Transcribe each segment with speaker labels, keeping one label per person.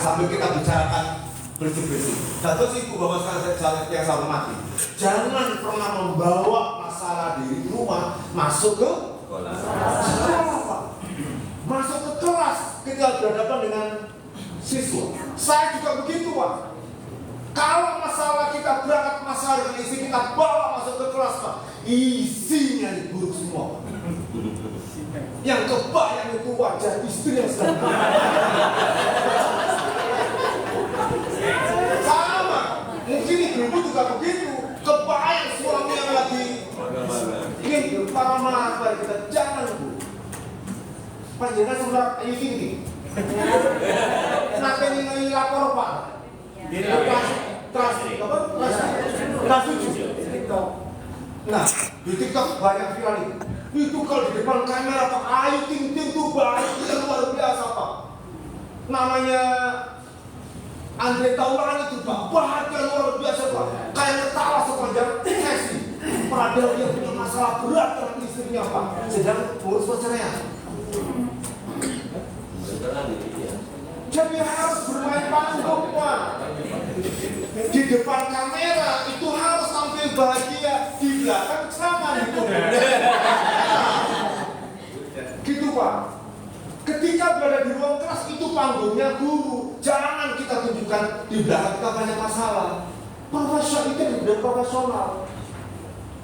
Speaker 1: sambil kita bicarakan bersih-bersih. Dan terus ibu bapak sekalian yang saya hormati, jangan pernah membawa masalah di rumah masuk ke sekolah, masuk ke kelas ketika berhadapan dengan siswa. Saya juga begitu, Pak. Kalau masalah kita berangkat masalah dengan istri kita bawa masuk ke kelas, Pak, isinya buruk semua. Yang kebayang itu wajah istri yang sedang sama. Mungkin ibu juga begitu. Kebayang suami yang lagi ini para marah kita, jangan Bu. Panjenengan sudah ini. Nanti ini lapor Pak. Trans 7. Nah, di TikTok banyak viral itu kalau di depan kamera Pak, Ayu Ting Ting tuh baik, itu luar biasa Pak. Namanya Andre Taulani itu Pak, bahagia luar biasa Pak. Kayak ketawa sepanjang sesi. Padahal dia punya masalah berat dengan istrinya Pak, sedang urus perceraian. Jadi harus bermain panggung Pak. Di depan kamera itu harus tampil bahagia, di belakang ceramah gitu. Gitu Pak. Ketika berada di ruang kelas itu panggungnya guru. Jangan kita tunjukkan di belakang kita banyak masalah. Profesional itu benar profesional.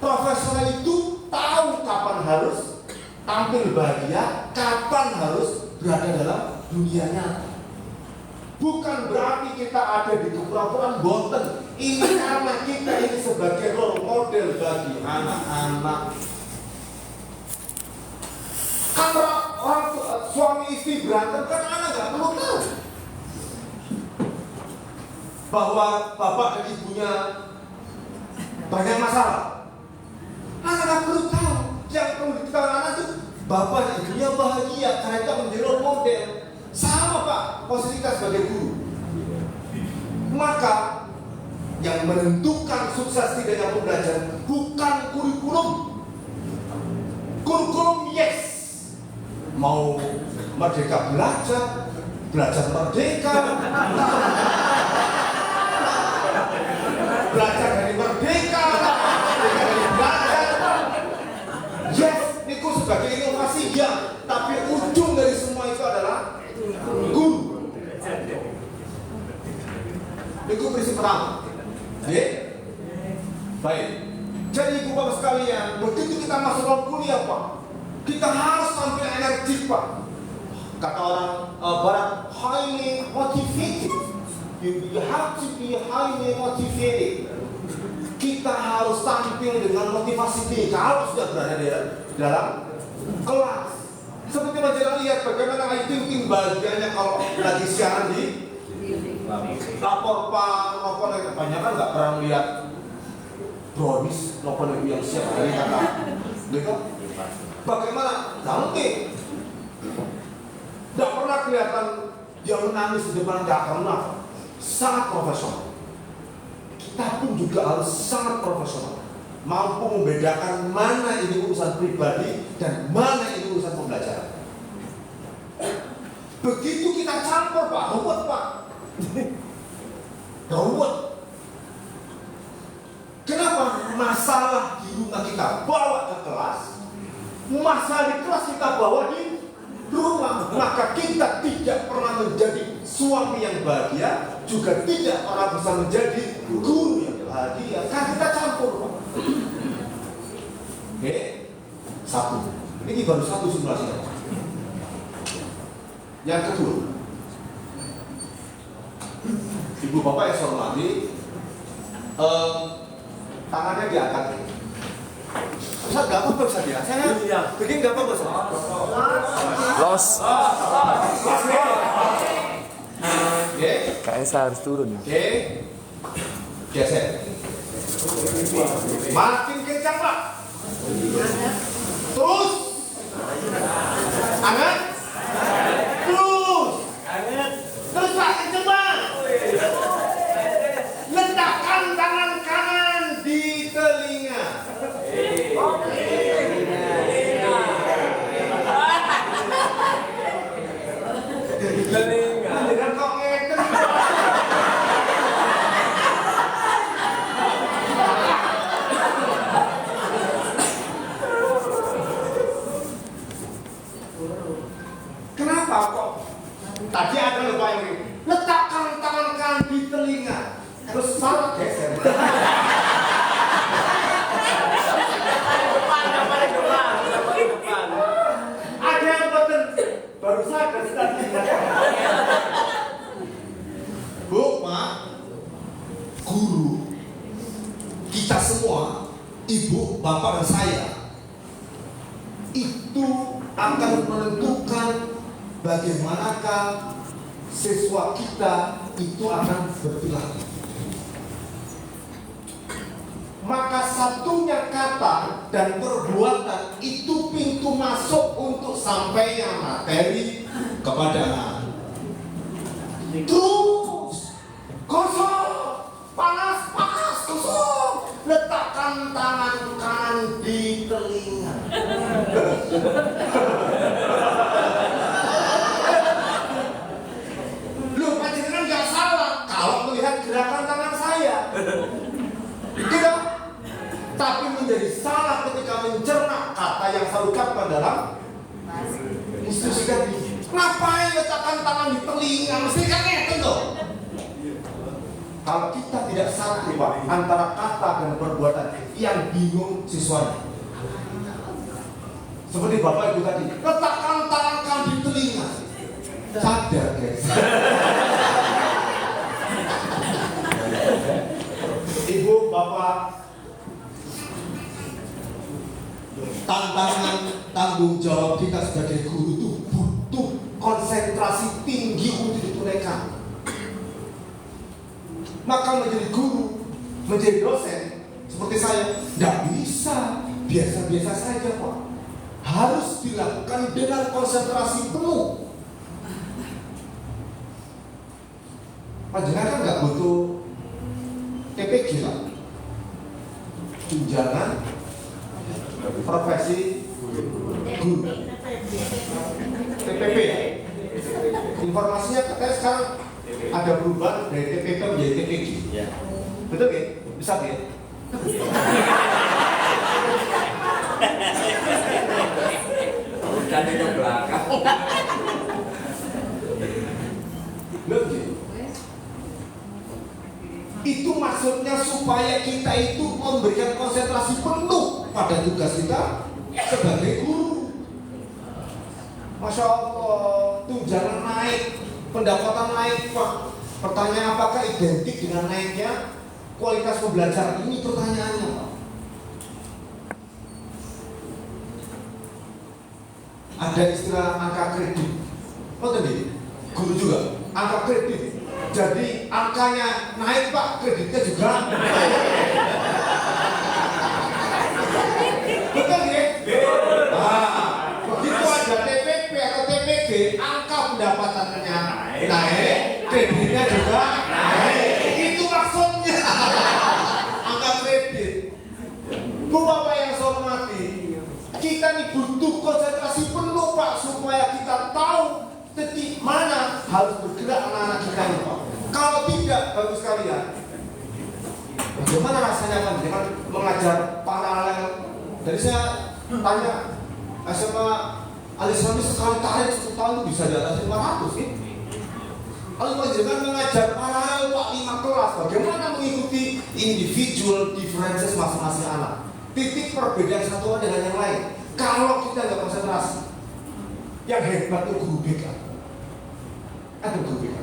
Speaker 1: Profesional itu tahu kapan harus tampil bahagia, kapan harus berada dalam dunia nyata. Bukan berarti kita ada di kepura-puraan boten. Ini karena kita ini sebagai role model bagi anak-anak. Kan orang suami istri berantem kan anak nggak perlu tahu bahwa bapak dan ibunya banyak masalah. Anak nggak perlu tahu. Yang perlu diketahui anak itu bapak dan ibunya bahagia karena itu menjadi role model. Sama Pak, posisi kita sebagai guru. Maka yang menentukan sukses tidaknya pembelajaran bukan kurikulum. Kurikulum yes, mau merdeka belajar, belajar merdeka, belajar dari merdeka, dari belajar. Yes, itu sebagai inovasi ya, tapi ujung dari semua itu adalah guru. Itu prinsip pertama. Ya? Baik. Jadi ibu bapak sekalian, begitu kita masuk dalam kuliah Pak, kita harus tampil energik Pak. Kata orang Barat, highly motivated. You have to be highly motivated. Kita harus tampil dengan motivasi tinggi kalau sudah berada di dalam kelas. Seperti majalah lihat bagaimana Ayu Ting Ting bahagianya kalau lagi siaran di lapor Pak Nopon, kebanyakan nggak pernah lihat brownies Nopon yang siap hari kata gitu. Bagaimana? Nanti nggak pernah kelihatan dia menangis di depan, nggak pernah. Sangat profesional. Kita pun juga harus sangat profesional, mampu membedakan mana ini urusan pribadi dan mana ini urusan pembelajaran. Begitu kita campur Pak, ruwet Pak. Ruwet. Kenapa? Masalah di rumah kita bawa ke kelas, masalah di kelas kita bawa di rumah. Maka kita tidak pernah menjadi suami yang bahagia, juga tidak pernah bisa menjadi guru yang bahagia. Kan kita campur Pak. Oke, satu. Ini baru satu simulasinya. Yang kedua, ibu bapak yang saya hormati, tangannya diangkat. Ustaz, nggak apa-apa Ustaz ya? Saya bikin nggak apa-apa Ustaz.
Speaker 2: Los.
Speaker 1: Oke.
Speaker 2: Kayaknya saya harus turun.
Speaker 1: Oke. Geser. Makin kencang Pak. Terus. Angkat. Terus. Terus Pak, kencang Pak. Letakkan tangan kanan di telinga. Telinga. Dengan kok ngeten. kok. Tadi ada lupa yang ini. Letakkan tangan kanan di telinga. Terus salah geser. Ada yang betul. Baru sadar tadi. Bu, Pak, guru, kita semua, ibu, bapak, dan saya, itu akan menentukan bagaimanakah siswa kita itu akan berperilaku. Maka satunya kata dan perbuatan itu pintu masuk untuk sampainya materi kepada anak. Terus kosong, panas, kosong. Letakkan tangan kanan di telinga. Lu panjenengan nggak salah kalau melihat gerakan tangan saya. Tidak. Tapi menjadi salah ketika mencerna kata yang saya ucapkan dalam instruksi tadi. Ngapain letakkan tangan di telinga? Mesti kan itu. Kalau kita tidak satu, Pak, antara kata dan perbuatan, yang bingung siswanya. Seperti Bapak Ibu tadi, letakkan tangan kanan di telinga. Sadar, guys. Ibu, Bapak, tantangan tanggung jawab kita sebagai guru itu butuh konsentrasi tinggi untuk ditunaikan. Maka menjadi guru, menjadi dosen seperti saya, tidak bisa biasa-biasa saja, Pak. Harus dilakukan dengan konsentrasi penuh. Panjenengan kan nggak butuh TPG lah, tunjangan profesi guru, TPP ya. Informasinya katanya sekarang ada perubahan dari TPP menjadi TPG. Ya. Betul ya? Bisa ya?
Speaker 3: Dan itu belakang.
Speaker 1: Lebih. Itu maksudnya supaya kita itu memberikan konsentrasi penuh pada tugas kita sebagai guru. Masya Allah, tunjangan naik, pendapatan naik, Pak. Pertanyaan apakah identik dengan naiknya kualitas pembelajaran? Ini pertanyaannya, Pak. Ada istilah angka kredit. Oh tadi, guru juga angka kredit. Jadi angkanya naik, Pak, kreditnya juga naik. Betul ya? Begitu ada TPP atau TPG, angka pendapatannya naik, kreditnya juga naik. Itu maksudnya angka kredit. Bu Bapak yang saya hormati, kita ini butuh konsentrasi penuh, Pak, supaya kita tahu titik mana harus bergerak anak-anak kita ini, Pak. Kalau tidak, bagus sekalian. Bagaimana rasanya kan dengan mengajar paralel? Dari saya tanya SMA Al-Islami sekali tarik 10 tahun bisa di atas 500 sih. Kalau dengan mengajar paralel, Pak, 5 kelas, bagaimana mengikuti individual differences masing-masing anak? Titik perbedaan satu dengan yang lain. Kalau kita nggak konsentrasi, yang hebat itu guru BK. Ada guru BK.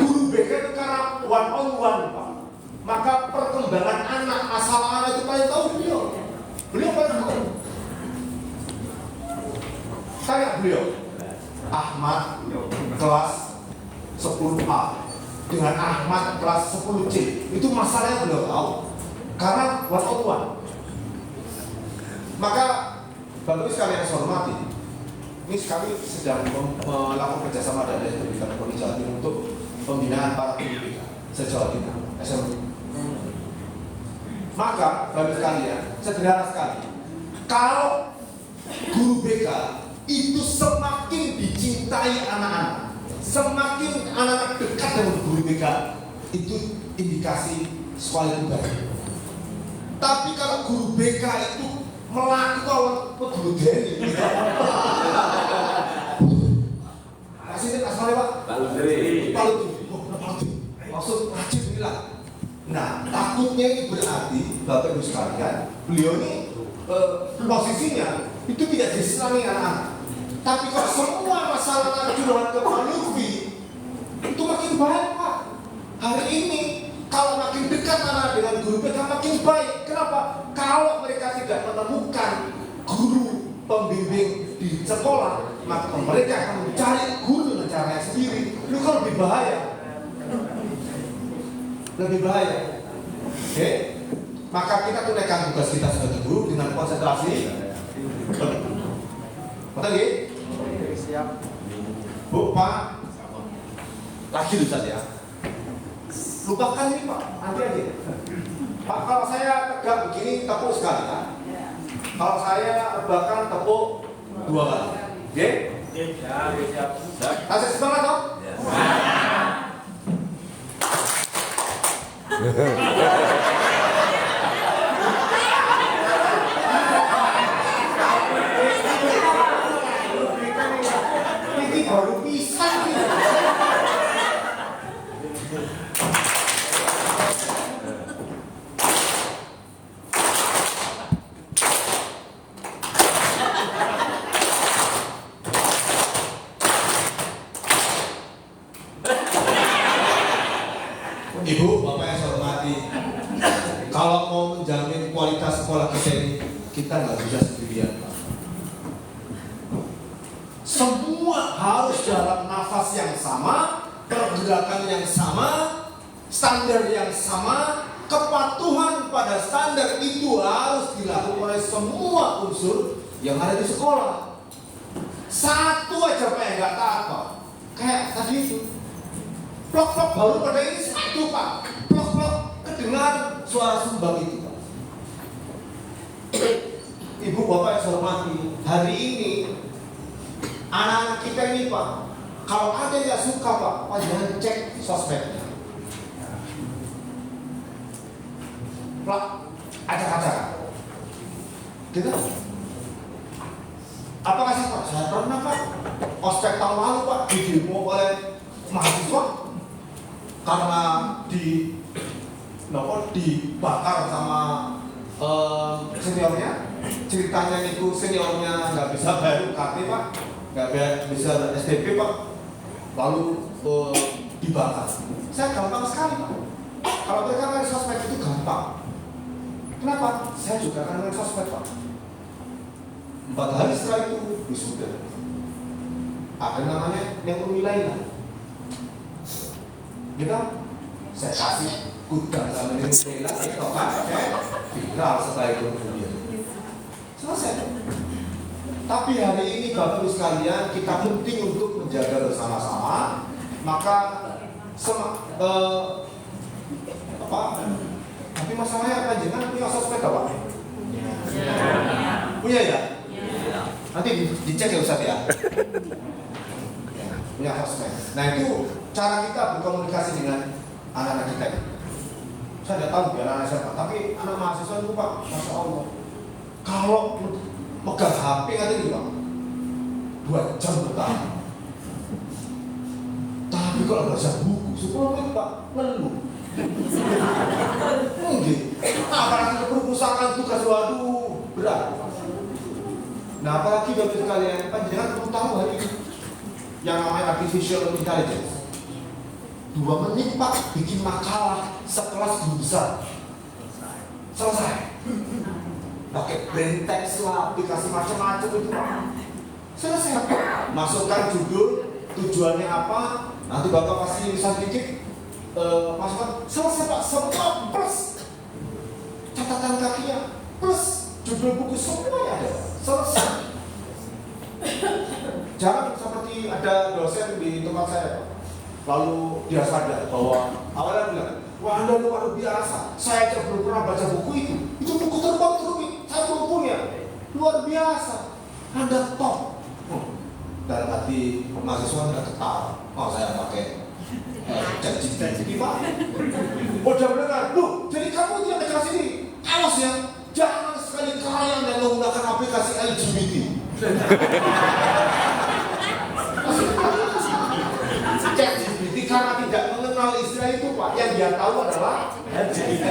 Speaker 1: Guru BK itu karena one on one, Pak. Maka perkembangan anak, masalah anak itu paling tahu beliau. Beliau paling tahu. Tanya beliau, Ahmad kelas 10A dengan Ahmad kelas 10C, itu masalahnya beliau tahu. Karena one on one. Maka Bapak Ibu sekalian yang saya hormati, ini kami sedang melakukan kerjasama dengan Dinas Pendidikan Jawa Timur untuk pembinaan para pendidik se-Jawa Timur, SMP. Maka Bapak Ibu sekalian, sederhana sekali, kalau guru BK itu semakin dicintai anak-anak, semakin anak-anak dekat dengan guru BK, itu indikasi sekolah itu baik. Tapi kalau guru BK itu melakukan guru Deni, beliau ini posisinya itu tidak disenangi anak-anak. Tapi kalau semua masalah anak curhat ke Pak Lutfi, itu makin baik Pak. Hari ini kalau makin dekat anak dengan guru BK makin baik. Kenapa? Kalau mereka tidak menemukan guru pembimbing di sekolah, maka mereka akan mencari guru dengan caranya sendiri. Itu kan lebih bahaya. Lebih bahaya. Oke? Maka kita tunaikan tugas kita sebagai guru dengan konsentrasi. Betul ya? Siap. Bu, Pak. Lagi dulu saja. Lupakan ini Pak, nanti aja. Pak, kalau saya tegak begini tepuk sekali kan? Kalau saya rebakan tepuk 2 kali. Oke? Siap. Kasih semangat dong? Ini baru bisa nih. Ibu, Bapak yang saya hormati, kalau mau menjamin kualitas sekolah kita ini, kita nggak bisa sendirian, Pak. Semua harus dalam nafas yang sama, pergerakan yang sama, standar yang sama, kepatuhan pada standar itu harus dilakukan oleh semua unsur yang ada di sekolah. Satu aja Pak yang nggak taat Pak, kayak tadi itu. Plok-plok baru pada ini satu Pak. Plok-plok kedengar suara sumbang itu Pak. Ibu Bapak yang saya hormati, hari ini anak-anak kita ini Pak, kalau ada yang gak suka Pak, jangan cek sosmednya. Plak, acak-acak. Gitu. Apakah sih Pak? Saya pernah Pak, ospek tahun lalu Pak, di demo oleh mahasiswa karena dibakar sama seniornya. Ceritanya itu seniornya nggak bisa bayar UKT Pak, nggak bisa SPP Pak, lalu dibakar. Saya gampang sekali Pak. Kalau mereka main sosmed itu gampang. Kenapa? Saya juga akan main sosmed Pak. 4 hari setelah itu wisuda. Ada namanya yang pemilihan. Gitu, saya kasih gudang sama ini bela, viral setelah itu kemudian selesai. Tapi hari ini Bapak Ibu sekalian, kita penting untuk menjaga bersama-sama. Maka tapi masalahnya apa? Jangan punya sosmed Pak? Punya ya? Nanti dicek ya Ustaz ya. Punya sosmed. Nah itu cara kita berkomunikasi dengan anak-anak kita. Saya tidak tahu biar anak siapa, tapi anak mahasiswa itu Pak, Masya Allah, kalau megang HP aja gitu Pak, 2 jam bertahan. Tapi kalau baca buku, 10 menit Pak, ngeluh. Mungkin, apalagi ke perpustakaan tugas, waduh, berat. Nah apalagi Bapak sekalian, jangan perlu tahu hari ini yang namanya artificial intelligence. 2 menit Pak bikin makalah sekelas guru besar. Selesai. Pakai brain text lah, aplikasi macam-macam itu Pak. Selesai. Masukkan judul, tujuannya apa, nanti Bapak kasih tulisan dikit, masukkan. Selesai Pak, semua plus catatan kakinya, plus judul buku semuanya ada. Selesai. Jangan seperti ada dosen di tempat saya Pak. Lalu dia sadar bahwa awalnya bilang, wah Anda luar biasa, saya aja belum pernah baca buku itu buku terbang terus, saya belum punya, luar biasa, Anda top. Dalam hati mahasiswa tidak ketawa, oh saya pakai ChatGPT Pak. Oh dia benar, loh jadi kamu tidak kelas ini, awas ya, jangan sekali-kali Anda menggunakan aplikasi LGBT. ChatGPT karena tidak mengenal istilah itu Pak, yang dia tahu adalah LGBT.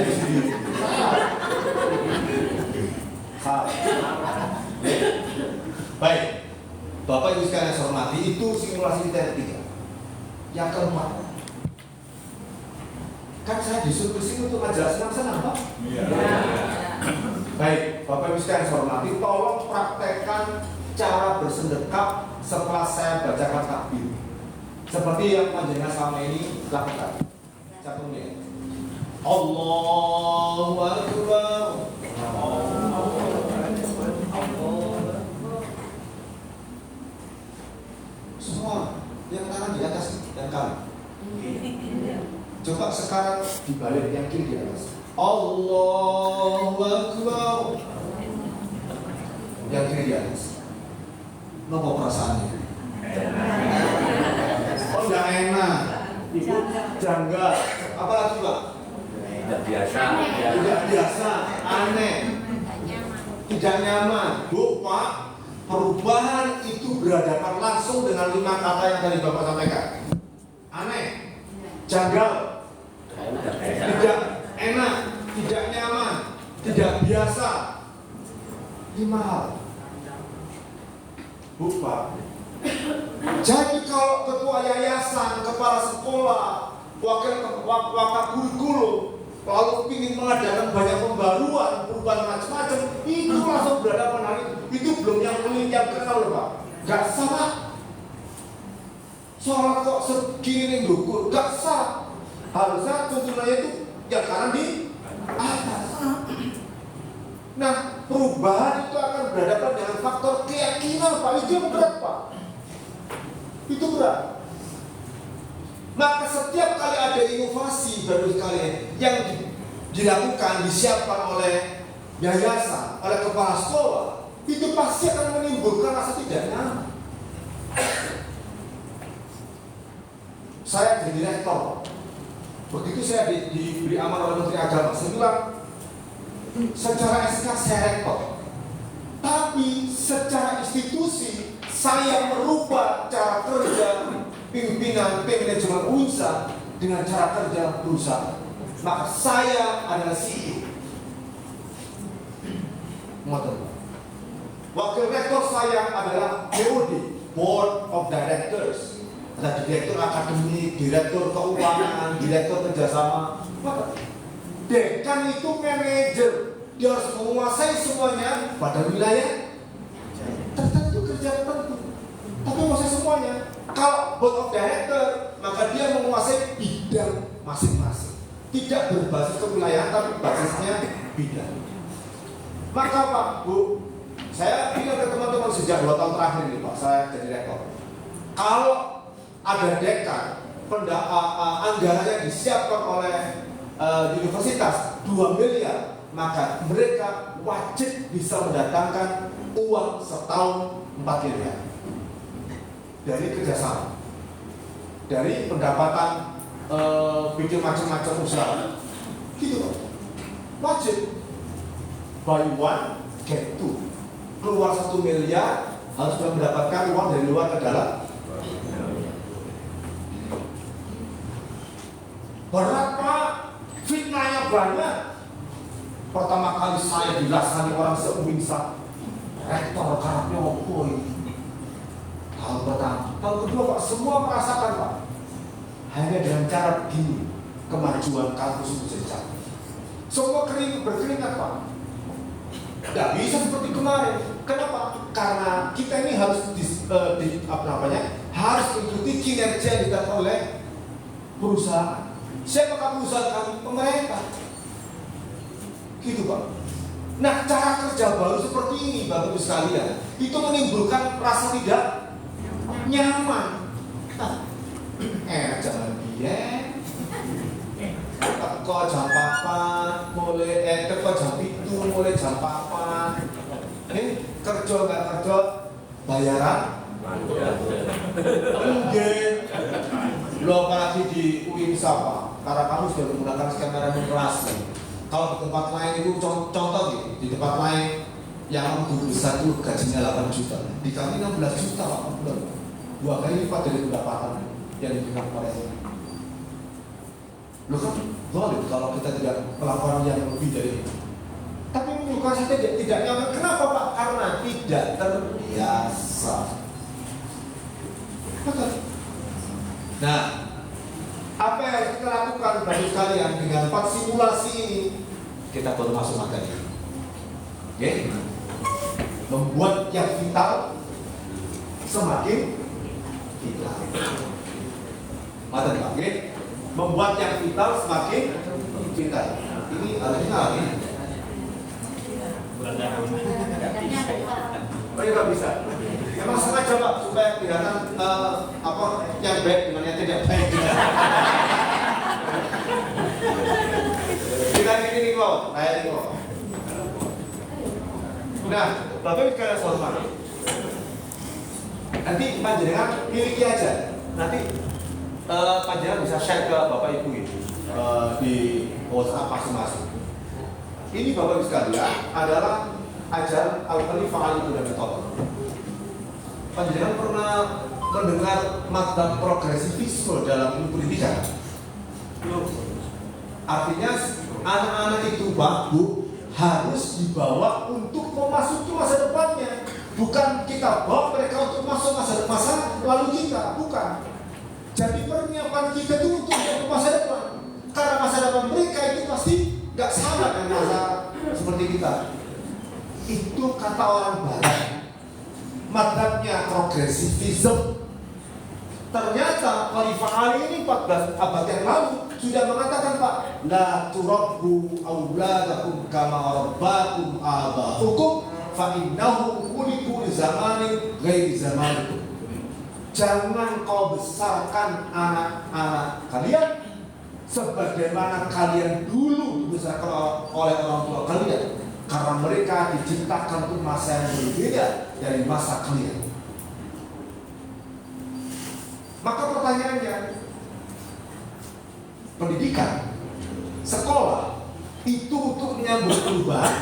Speaker 1: Baik, Bapak Ibu sekalian saya hormati, itu simulasi kita yang ketiga. Yang keempat, kan saya disuruh kesini untuk ngajar senang-senang, Pak? Iya. Baik, Bapak Ibu sekalian saya hormati, tolong praktekkan cara bersedekap setelah saya bacakan takbir. Seperti yang panjenengan selama ini lakukan. Satu menit. Allahu Akbar. Semua yang kanan di atas, yang kanan. Coba sekarang dibalik, yang kiri di atas. Allahu Akbar. Yang kiri di atas. Nopo perasaannya? Oh, enggak enak. Janggal. Apalagi, Pak?
Speaker 3: Tidak biasa.
Speaker 1: Tidak biasa, aneh, tidak nyaman. Bu, Pak, perubahan itu berhadapan langsung dengan 5 kata yang tadi Bapak sampaikan. Aneh, janggal, tidak enak, tidak nyaman, tidak biasa. 5 hal. Bu, Pak, jadi kalau ketua yayasan, kepala sekolah, wakil kurikulum, lalu ingin mengadakan banyak pembaruan, perubahan macam-macam, itu langsung berhadapan hal itu belum yang kenal, Pak. Gak sah. Sholat kok segini nih dukur, gak sah. Harusnya tuntunannya itu yang kanan di atas. Nah, perubahan itu akan berhadapan dengan faktor keyakinan, Pak. Itu yang berat, Pak. Itu berat. Maka setiap kali ada inovasi baru sekali yang dilakukan, disiapkan oleh yayasan, oleh kepala sekolah, itu pasti akan menimbulkan rasa tidak nyaman. Saya jadi rektor. Begitu saya diberi amanah oleh Menteri Agama, saya bilang, secara SK saya rektor, tapi secara institusi saya merubah cara kerja pimpinan manajemen UNSA dengan cara kerja perusahaan. Maka saya adalah CEO. Wakil rektor saya adalah BOD, Board of Directors. Ada direktur akademik, direktur keuangan, direktur kerjasama. Maka dekan itu manajer, dia harus menguasai semuanya pada wilayah tertentu, kerja tertentu. Tapi menguasai semuanya. Kalau board of director, maka dia menguasai bidang masing-masing. Tidak berbasis kewilayahan, tapi basisnya bidang. Maka Pak, Bu, saya bilang ke teman-teman sejak 2 tahun terakhir ini, Pak, saya jadi rektor. Kalau ada dekan, anggaran yang disiapkan oleh universitas 2 miliar, maka mereka wajib bisa mendatangkan uang setahun 4 miliar dari kerjasama, dari pendapatan bikin macam-macam usaha, gitu loh. Wajib buy one get two, keluar 1 miliar harus mendapatkan uang dari luar ke dalam. Berat, Pak, fitnahnya banyak. Pertama kali saya dilasani orang se-UINSA, rektor karapnya opo ini. Tahun pertama, tahun kedua, Pak, semua merasakan, Pak. Hanya dengan cara begini, kemajuan kampus itu tercapai. Semua berkeringat, Pak. Tidak bisa seperti kemarin. Kenapa? Karena kita ini harus harus mengikuti kinerja yang dilakukan oleh perusahaan. Siapakah perusahaan kami? Pemerintah. Gitu, Pak. Nah, cara kerja baru seperti ini, Bapak Ibu sekalian, itu menimbulkan rasa tidak nyaman. Jangan biar kok jam 4 mulai kok jam 7 mulai jam 4 kerja nggak kerja bayaran enggak lo apalagi di UINSA, Pak, karena kamu sudah menggunakan skema remunerasi. Kalau di tempat lain itu contoh gitu, di tempat lain yang kamu guru besar itu gajinya 8 juta, di kami 16 juta Pak per bulan, 2 kali lipat dari pendapatan yang diberikan oleh. Loh kan boleh kalau kita tidak melakukan yang lebih dari itu. Tapi itu kan saya tidak nyaman. Kenapa Pak? Karena tidak terbiasa. Betul. Nah, apa yang harus kita lakukan bagi kalian dengan 4 simulasi ini? Kita baru masuk materi. Oke? Membuat yang vital semakin vital. Materi Pak, oke? Membuat yang vital semakin vital. Ini artinya apa ini? Oh, nggak bisa. Memang sengaja Pak supaya kelihatan yang baik dengan yang tidak baik. Kita ini kok, kayak ini kok. Nah, Bapak Ibu sekalian hormat. Nanti panjenengan miliki aja. Nanti panjenengan bisa share ke Bapak Ibu ini di WhatsApp masing-masing. Ini Bapak Ibu sekalian adalah ajaran Al-Khalifah Ali bin Abi Thalib. Panjenengan pernah mendengar mazhab progresivisme dalam ilmu pendidikan? Artinya anak-anak itu Pak Bu harus dibawa untuk memasuki masa depannya, bukan kita bawa mereka untuk masuk masa lalu kita, bukan. Jadi persiapan kita itu untuk masa depan, karena masa depan mereka itu pasti nggak sama dengan masa seperti kita. Itu kata orang Barat, mazhabnya progresivisme. Ternyata Khalifah Ali ini 14 abad yang lalu sudah mengatakan Pak, la turabbu auladakum kama rabbakum aba'ukum fa innahu khuliqu li zamanin ghairi zamanikum. Jangan kau besarkan anak-anak kalian sebagaimana kalian dulu dibesarkan oleh orang tua kalian, karena mereka diciptakan untuk masa yang berbeda dari masa kalian. Maka pertanyaannya, pendidikan, sekolah itu untuk menyambut perubahan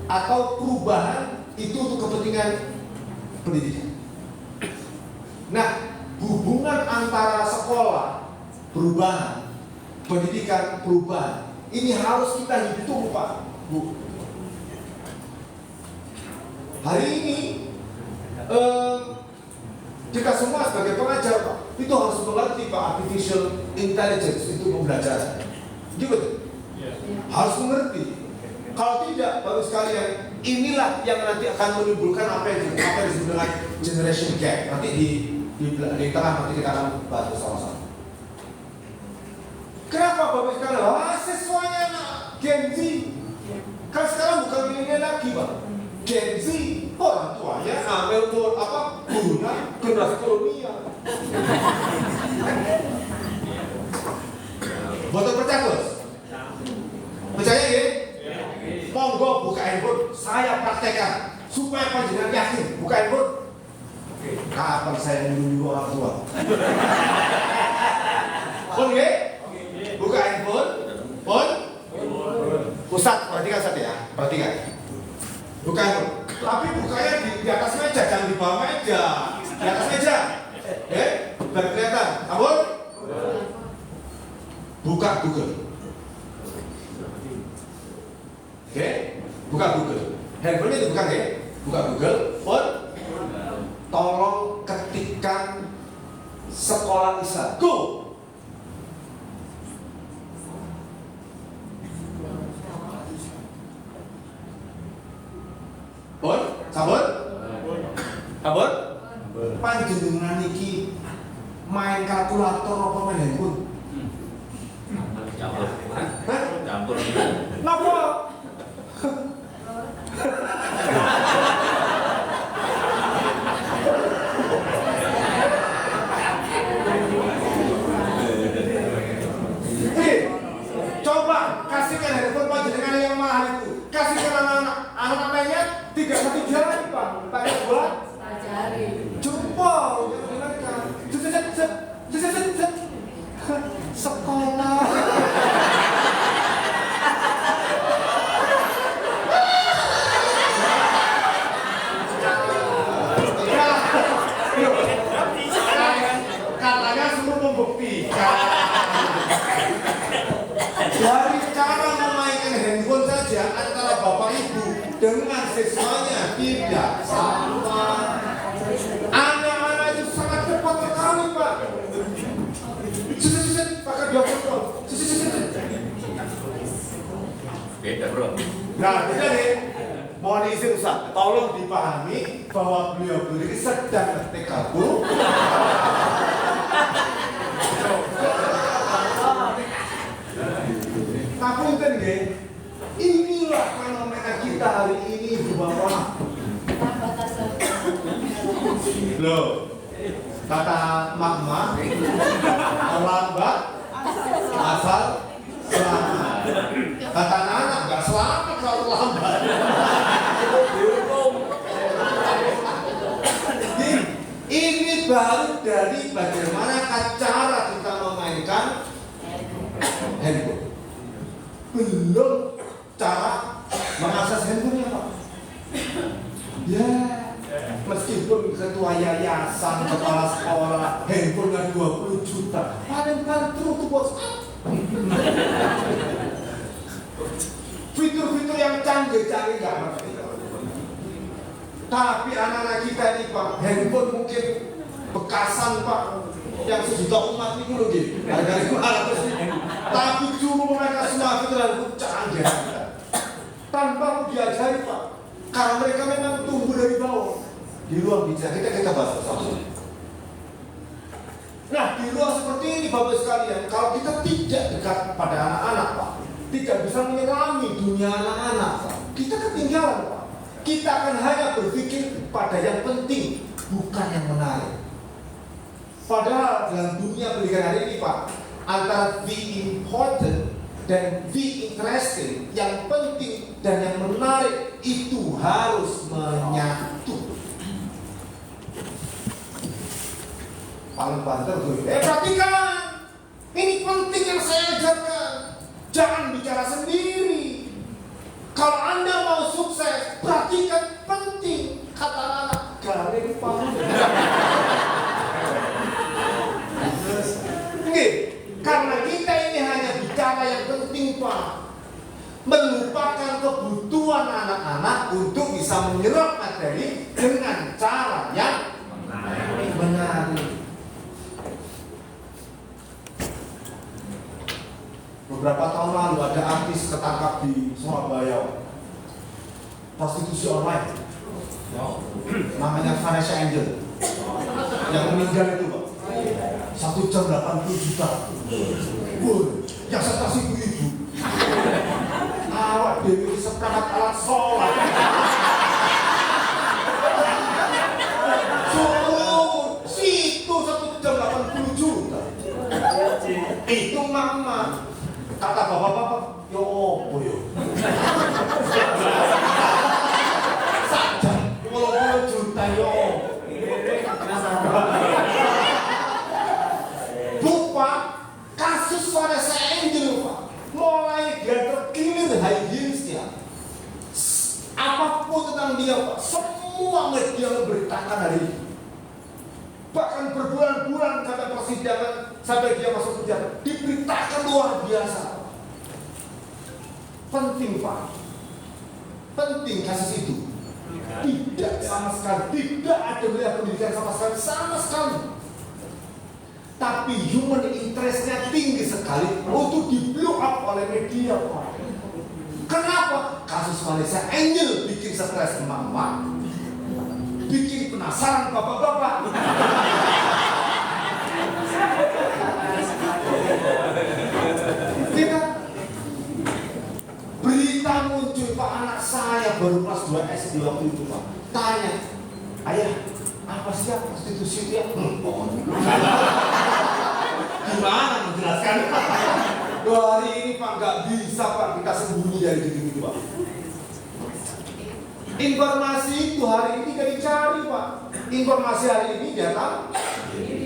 Speaker 1: atau perubahan itu untuk kepentingan pendidikan? Nah, hubungan antara sekolah, perubahan, pendidikan, perubahan, ini harus kita hitung Pak Bu. Hari ini kita semua sebagai pengajar Pak, itu harus mengerti Pak artificial intelligence itu pembelajaran. Gitu. Harus mengerti. Kalau tidak, baru sekalian inilah yang nanti akan menimbulkan apa yang disebut dengan generation gap. Nanti di tengah nanti kita akan bahas bersama-sama. Kenapa Bapak sekalian? Siswanya Gen Z. Kan sekarang bukan milenial lagi Pak. Gen Z, orang tuanya ambil guna generasi kolonial. Betul percaya Bos? Percaya ya? Monggo buka handphone, saya praktekkan supaya panjenengan yakin. Buka handphone. Kapan saya menyuruh orang tua? Oke? Buka handphone. Ustaz, perhatikan Ustaz ya. Perhatikan. Buka handphone. Tapi bukanya di atas meja, jangan di bawah meja. Di atas meja. Biar kelihatan. Ampun. Buka Google. Oke, buka Google. Handphone itu bukan ya? Buka Google, phone. Tolong ketikkan sekolah Islam. Go. Pun, sabun? Sabun? Panjenengan iki main kalkulator apa main handphone?
Speaker 3: Campur.
Speaker 1: Napa? Coba kasihkan handphone panjenengan yang mahal itu. Kasihkan anak-anak lainnya 3 jari Pak. Pakai buat
Speaker 4: jari.
Speaker 1: jempol. Sekolah. Katanya semua membuktikan. Dari cara memainkan handphone saja antara bapak ibu siswanya tidak sama. Anak-anak itu sangat cepat sekali, Pak. Pakai dua foto.
Speaker 3: Beda bro.
Speaker 1: Nah, jadi mohon izin Ustaz, tolong dipahami bahwa beliau ini sedang ketik kalbu. Ngapunten nggih. Inilah fenomena kita hari ini, Bu Bapak. Loh, kata mama, terlambat asal selamat. Kata anak nggak selamat kalau lambat. Ini baru dari bagaimana cara kita memainkan handphone. Belum cara mengakses handphonenya, Pak. Ya, meskipun ketua yayasan, kepala sekolah, handphonenya 20 juta, paling-paling tutup WhatsApp. Fitur-fitur yang canggih-canggih nggak ngerti. Tapi anak-anak kita ini, Pak, handphone mungkin bekasan, Pak, yang sejuta umat itu loh gitu. Harga 500 ribu. Tapi cuma mereka semua fitur yang canggih. Tanpa diajari, Pak. Karena mereka memang tumbuh dari bawah. Di ruang bicara kita bahas bersama. Nah, di ruang seperti ini, Bapak sekalian, kalau kita tidak dekat pada anak-anak, Pak, tidak bisa menyelami dunia anak-anak, Pak, kita ketinggalan, Pak. Kita akan hanya berpikir pada yang penting, bukan yang menarik. Padahal dalam dunia pendidikan hari ini, Pak, antara the important dan the interesting, yang penting dan yang menarik itu harus menyatu. Paling banter tuh, perhatikan, ini penting yang saya ajarkan. Jangan bicara sendiri. Kalau Anda mau sukses, perhatikan, penting. Kata anak, garing Pak. Karena kita ini hanya bicara yang penting, Pak. Melupakan kebutuhan anak-anak untuk bisa menyerap materi dengan cara yang menarik. Beberapa tahun lalu ada artis ketangkap di Surabaya, prostitusi online. Namanya Vanessa Angel. Yang meninggal itu, Pak. 1 jam 80 juta. Yang saya kasih ibu. Awak dewi seperangkat alat sholat. Suruh situ 1 jam 80 juta. Itu mama. Kata bapak-bapak, yo opo yo. Saja 50 juta yo. Lupa kasus Vanessa Angel, Pak. Mulai dia terkilir high heelsnya. Apapun tentang dia, Pak, semua media memberitakan hari ini. Bahkan berbulan-bulan sampai persidangan, sampai dia masuk penjara, diberitakan luar biasa. Penting, Pak. Penting kasus itu. Tidak sama sekali, tidak ada wilayah pendidikan sama sekali. Tapi human interestnya tinggi sekali untuk di blow up oleh media, Pak. Kenapa? Kasus Vanessa Angel bikin stres emak-emak, bikin penasaran bapak-bapak. Kita berita muncul, Pak, anak saya baru kelas 2 SD waktu itu, Pak. Tanya, ayah, apa sih prostitusi dia? Gimana menjelaskan? Hari ini, Pak, nggak bisa, Pak, kita sembunyi dari gitu-gitu, Pak. Informasi itu hari ini tidak dicari, Pak. Informasi hari ini datang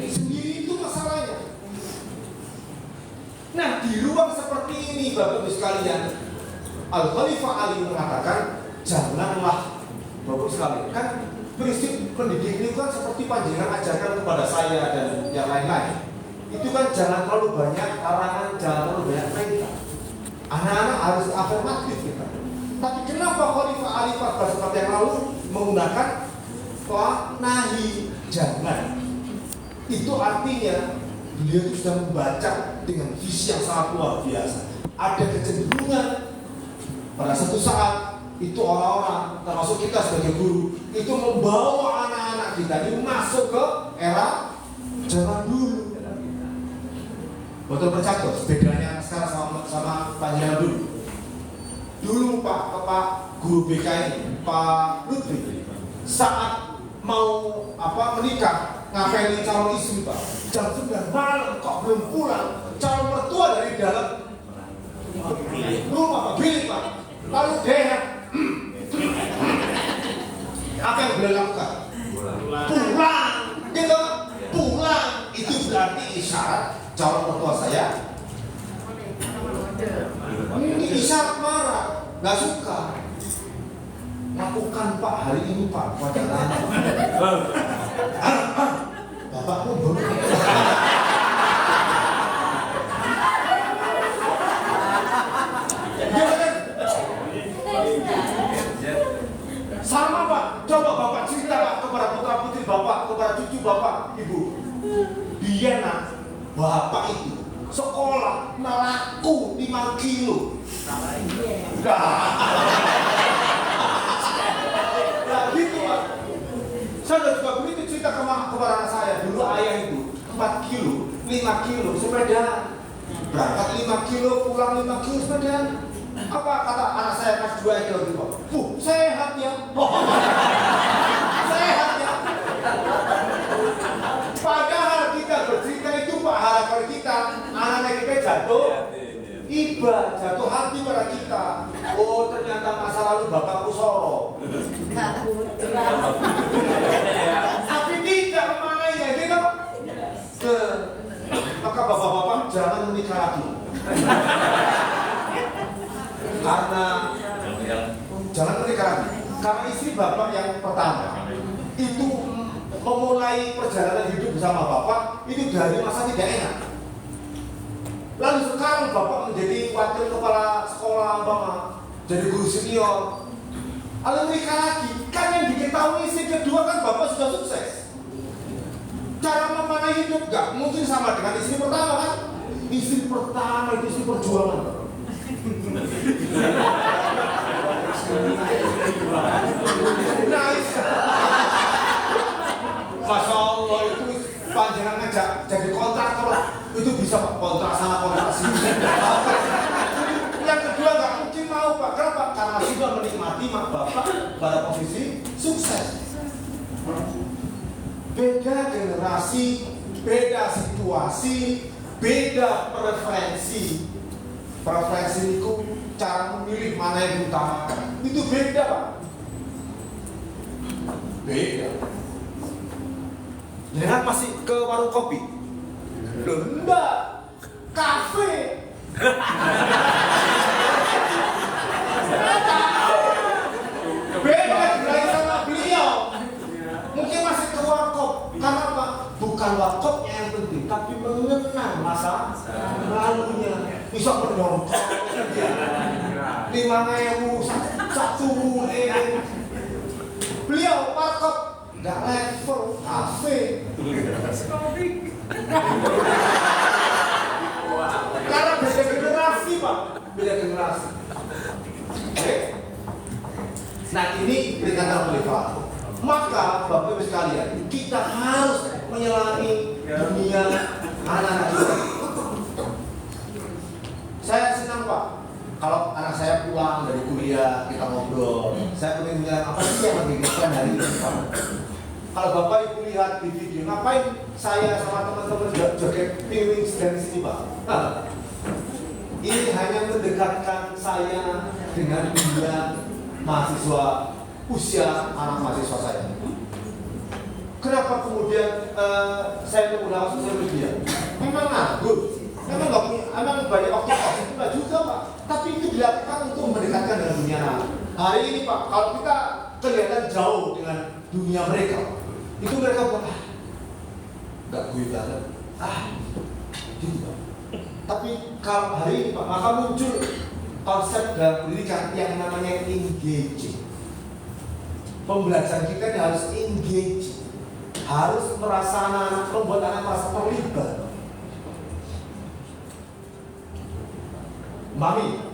Speaker 1: sendiri, itu masalahnya. Nah, di ruang seperti ini, Bapak Ibu sekalian, Al-Khalifah Ali mengatakan, janganlah, Bapak Ibu sekalian, kan prinsip pendidikan itu kan seperti panjenengan ajarkan kepada saya dan yang lain-lain. Itu kan jangan terlalu banyak larangan, jangan terlalu banyak perintah. Anak-anak harus afirmatif kita. Tapi kenapa Kenapa Khalifah Ali 14 yang lalu menggunakan nahi jangan? Itu artinya beliau itu sudah membaca dengan visi yang sangat luar biasa. Ada kecenderungan pada satu saat itu orang-orang, termasuk kita sebagai guru, itu membawa anak-anak kita ini masuk ke era zaman dulu. Betul percaya bedanya sekarang sama panjang dulu. Dulu Pak guru BK ini, Pak Lutfi, saat mau menikah, ngapain calon istri Pak? Jam 9 malam kok belum pulang, calon mertua dari dalam rumah Pak, bilik Pak. Lalu dia apa yang beliau lakukan? Pulang, gitu. Pulang itu berarti isyarat calon mertua saya. Ini isyarat marah, nggak suka. Lakukan Pak hari ini Pak, wacana Bapakmu belum. Sama Pak, coba Bapak cerita Pak kepada putra putri Bapak, kepada cucu Bapak, Ibu. Dia Bapak itu sekolah melaku 5 kilo. Nah gitu Pak. Saya juga begitu cerita kepada anak saya. Dulu ayah itu 4 kilo, 5 kilo sepeda. Berangkat 5 kilo, pulang 5 kilo sepeda. Apa kata anak saya pas 2 kilo gitu? Sehat ya. Sehat ya. Padahal kita bercerita itu Pak, harapan kita anak-anak kita jatuh iba, jatuh hati pada kita. Oh ternyata masa lalu bapakku sorok. Tapi tidak memanainya gitu. Maka bapak-bapak jangan menikah lagi. Karena jangan menikah lagi. Karena istri bapak yang pertama itu memulai perjalanan hidup bersama bapak itu dari masa tidak enak. Lalu sekarang bapak menjadi wakil kepala sekolah bapak, jadi guru senior. Lalu menikah lagi, kan yang diketahui istri kedua kan bapak sudah sukses. Cara memanai hidup gak mungkin sama dengan istri pertama kan? Istri pertama itu istri perjuangan. Nice. Masya Allah itu panjangan ngajak jadi kontraktor itu bisa kontrak sana kontrak sini. Yang kedua nggak mungkin mau Pak. Kenapa? Karena sudah menikmati bapak pada posisi sukses. Beda generasi, beda situasi, beda preferensi. Preferensi itu cara memilih mana yang utama. Itu beda Pak. Beda. Jangan masih ke warung kopi. Loh, enggak. Kafe. Beda lagi sama beliau. Mungkin masih ke warkop. Karena apa? Bukan warkopnya yang penting, tapi mengenang masa lalunya. Bisa mendongkong 5.000 satu beliau warkop nggak level kafe. Karena beda generasi Pak, beda generasi. Oke. Nah ini peringatan Khalifah. Maka Bapak Ibu sekalian, kita harus menyelangi dunia anak-anak kita. Saya senang Pak, kalau anak saya pulang dari kuliah kita ngobrol. Saya pengen bilang apa sih yang memikirkan hari ini Pak? Kalau Bapak Ibu lihat di video, ngapain saya sama teman-teman joget piring dari sini Pak? Ini hanya mendekatkan saya dengan dunia mahasiswa usia anak mahasiswa saya. Kenapa kemudian saya menggunakan sosial media? Memang nganggur, memang nggak punya, memang banyak waktu kosong juga juga Pak. Tapi itu dilakukan untuk mendekatkan dengan dunia anak. Hari ini Pak, kalau kita kelihatan jauh dengan dunia mereka, itu mereka buat nggak gue banget, gitu Pak. Tapi kalau hari ini Pak, maka muncul konsep dalam pendidikan yang namanya engaging. Pembelajaran kita ini harus engage, harus merasa anak-anak, membuat anak merasa terlibat. Mami,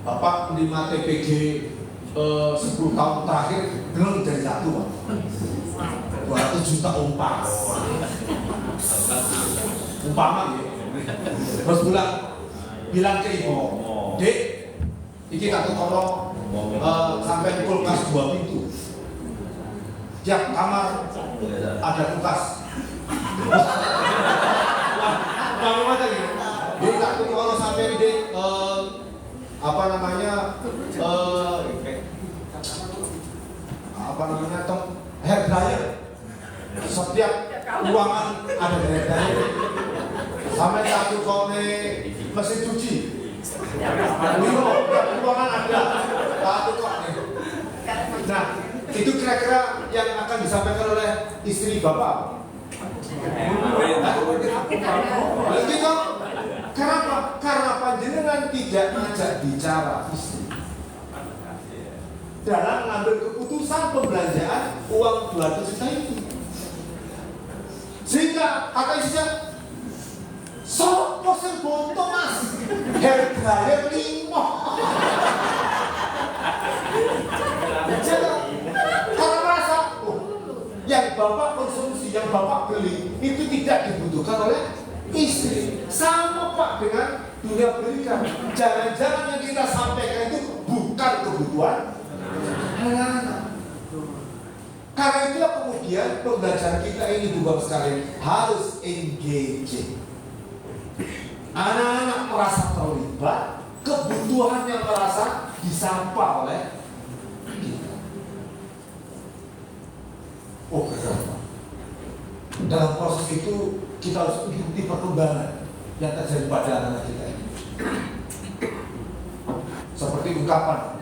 Speaker 1: Bapak menerima TPG 10 tahun terakhir belum jadi satu, Pak. 200 juta umpama gitu. Terus bilang ke ibu, Dek, iki tak tukang sampai kulkas 2 pintu. Tiap kamar ada kulkas. Mami macam gitu. Dek, tak tukang sampai Dek hair dryer. Setiap ruangan ada hair dryer. Sampai satu kone mesin cuci. Ruangan ada satu kone. Nah, itu kira-kira yang akan disampaikan oleh istri Bapak. Begitu. Kenapa? Karena panjenengan tidak ngajak bicara istri dalam mengambil keputusan pembelanjaan uang 200 juta itu. Sehingga kata istrinya, sopo sing bonto Mas, hair dryer 5. Karena merasa, yang Bapak konsumsi, yang Bapak beli itu tidak dibutuhkan oleh istri. Sama Pak dengan dunia pendidikan. Jangan-jangan yang kita sampaikan itu bukan kebutuhan anak-anak. Karena itulah kemudian pembelajaran kita ini Bapak sekalian harus engaging. Anak-anak merasa terlibat, kebutuhannya merasa disapa oleh kita. Oh, kenapa? Dalam proses itu kita harus ikuti perkembangan yang terjadi pada anak-anak kita ini. Seperti ungkapan,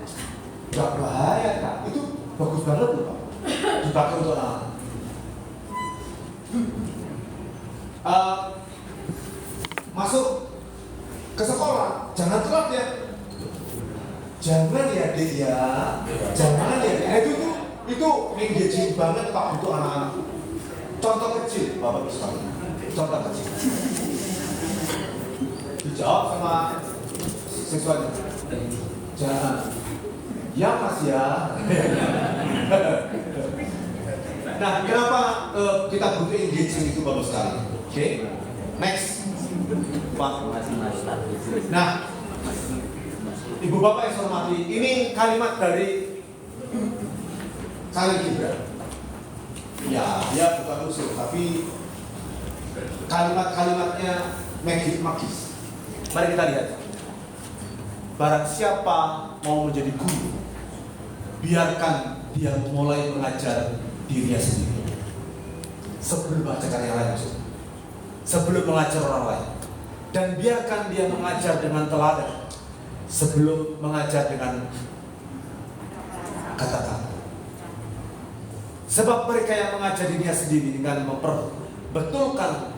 Speaker 1: gak bahaya Kak, itu bagus banget loh Pak, dipakai untuk anak. Masuk ke sekolah, jangan telat ya. Jangan ya Dek ya, jangan ya Dek. Itu engaging banget Pak untuk anak-anak. Contoh kecil, Bapak sekalian. Contoh kecil. Dijawab sama siswanya. Jangan. Ya Mas ya. Nah, kenapa kita butuh engaging itu Bapak sekalian? Oke. Next. Pak. Nah, Ibu Bapak yang saya hormati, ini kalimat dari Khalil Gibran. Ya, dia bukan usul, tapi kalimat-kalimatnya magis. Mari kita lihat. Barang siapa mau menjadi guru, biarkan dia mulai mengajar dirinya sendiri sebelum mengajarkan yang lain, sebelum mengajar orang lain. Dan biarkan dia mengajar dengan teladan sebelum mengajar dengan kata-kata. Sebab mereka yang mengajar dirinya sendiri dengan memperbetulkan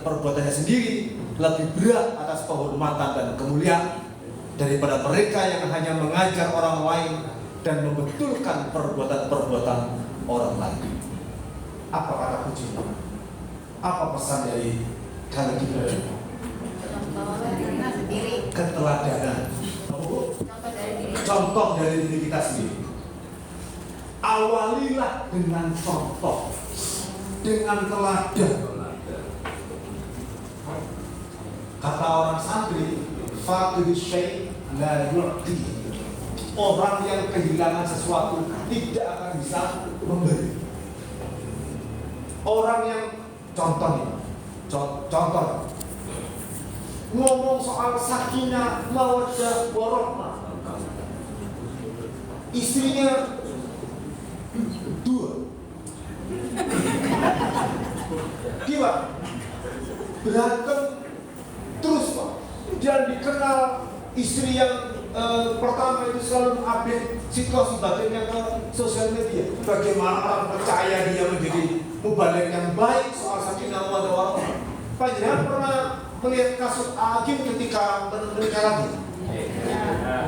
Speaker 1: perbuatannya sendiri lebih berat atas penghormatan dan kemuliaan daripada mereka yang hanya mengajar orang lain dan membetulkan perbuatan-perbuatan orang lain. Apa kata kuncinya? Apa pesan dari Khalil Gibran? Keteladanan. Contoh dari diri kita sendiri. Awalilah dengan contoh, dengan teladan. Kata orang santri, faqid syai' la yu'ti. Orang yang kehilangan sesuatu tidak akan bisa memberi. Orang yang contoh ngomong soal sakinah, mawaddah, warahmah. Istrinya 2. Gimana? Berantem terus Pak. Dan dikenal istri yang pertama itu selalu update situasi batinnya ke sosial media. Bagaimana orang percaya dia menjadi mubalik yang baik soal sakinah mawaddah warahmah. Panjenengan pernah melihat kasus Agim ketika menikah lagi?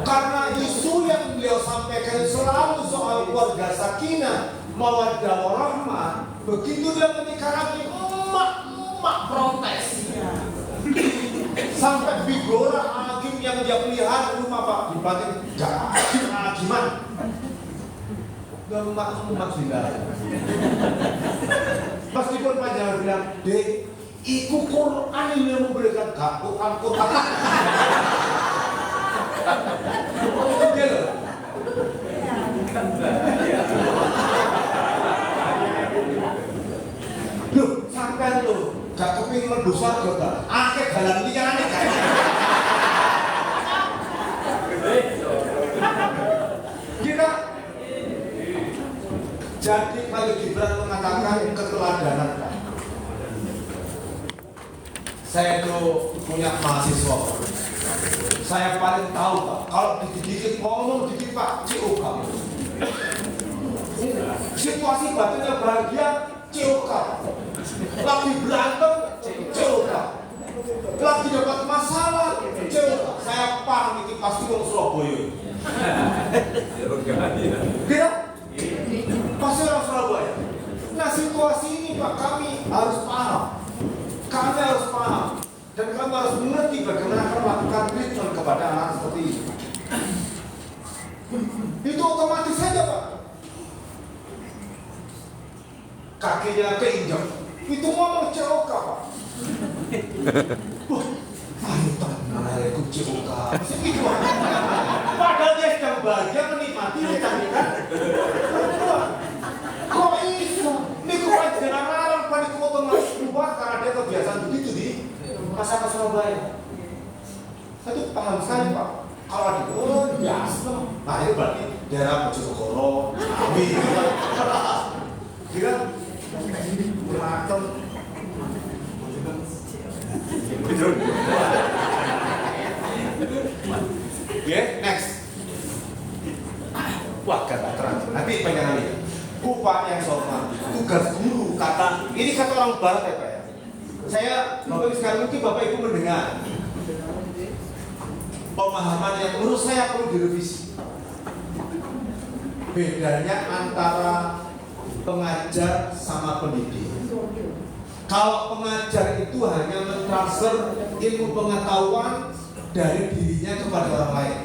Speaker 1: Karena isu yang beliau sampaikan selalu soal keluarga sakinah, mawaddah warahmah. Begitu dia menikah lagi, emak protes. Sampai bigora hakim yang dia pelihara rumah Pak dibanting, jangan gimana? Dan emak bilang, meskipun panjang bilang, Dek, iku Quran yang memberikan gak Quran. Oke loh. Loh, sampai lo gak kepingin mendosa gak? Akeh dalam liyane kan. Kita jadi kalau Gibran mengatakan keteladanan Pak. Saya itu punya mahasiswa. Saya paling tahu Pak, kalau dikit-dikit ngomong dikit Pak, COK. Situasi batinnya bahagia, COK. Lagi berantem, COK. Lagi dapat masalah, COK. Saya paham ini pasti orang Surabaya. Tidak? Pasti orang Surabaya. Nah situasi ini Pak, kami harus paham. Kami harus paham. Dan kamu harus mengerti bagaimana melakukan treatment kepada anak seperti ini. Itu otomatis saja Pak. Kakinya keinjak. Itu ngomong COK Pak. Wah, ayo teman, aku COK. Itu padahal dia sedang bahagia menikmati kecantikan. Kok iso? Ini kok jangan larang panik otomatis keluar karena dia kebiasaan begitu di masyarakat Surabaya. Saya tuh paham sekali Pak. Kalau di biasa, nah itu berarti daerah Bojonegoro, Ngawi, kira berantem. Oke, next. Wah, kata terang. Nanti panjang lagi. Bapak yang sopan, tugas guru kata. Ini kata orang Barat ya Pak ya. Saya Bapak sekali mungkin Bapak Ibu mendengar pemahaman yang menurut saya perlu direvisi. Bedanya antara pengajar sama pendidik. Kalau pengajar itu hanya mentransfer ilmu pengetahuan dari dirinya kepada orang lain.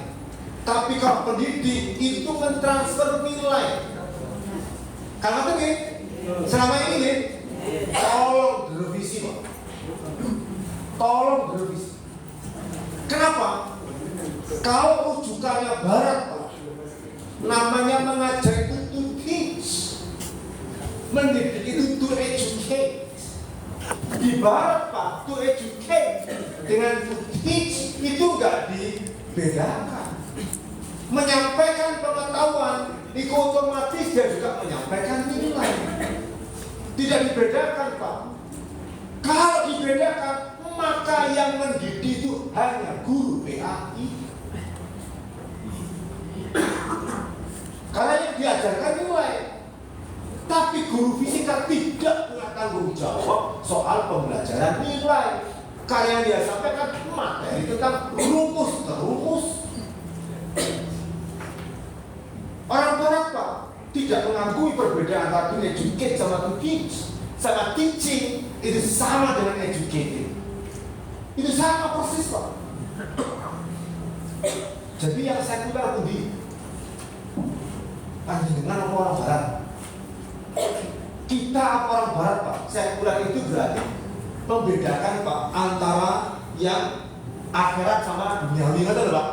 Speaker 1: Tapi kalau pendidik itu mentransfer nilai. Karena itu nih, selama ini nih, tolong direvisi Pak. Tolong direvisi. Kenapa? Kalau rujukannya Barat Pak, namanya mengajar itu to teach, mendidik itu to educate. Di Barat Pak, to educate dengan to teach itu nggak dibedakan. Menyampaikan pengetahuan itu otomatis dia juga menyampaikan nilai. Tidak dibedakan Pak. Kalau dibedakan, maka yang mendidik itu hanya guru PAI. Karena yang diajarkan nilai. Tapi guru fisika tidak punya tanggung jawab soal pembelajaran nilai. Karena yang dia sampaikan materi tentang rumus. Orang Barat Pak tidak mengakui perbedaan antara to educate sama to teach. Sama teaching itu sama dengan educating. Itu sama persis Pak. Jadi yang sekuler budi dengan orang Barat. Kita orang Barat Pak, sekuler itu berarti membedakan Pak antara yang akhirat sama duniawi, betul Pak?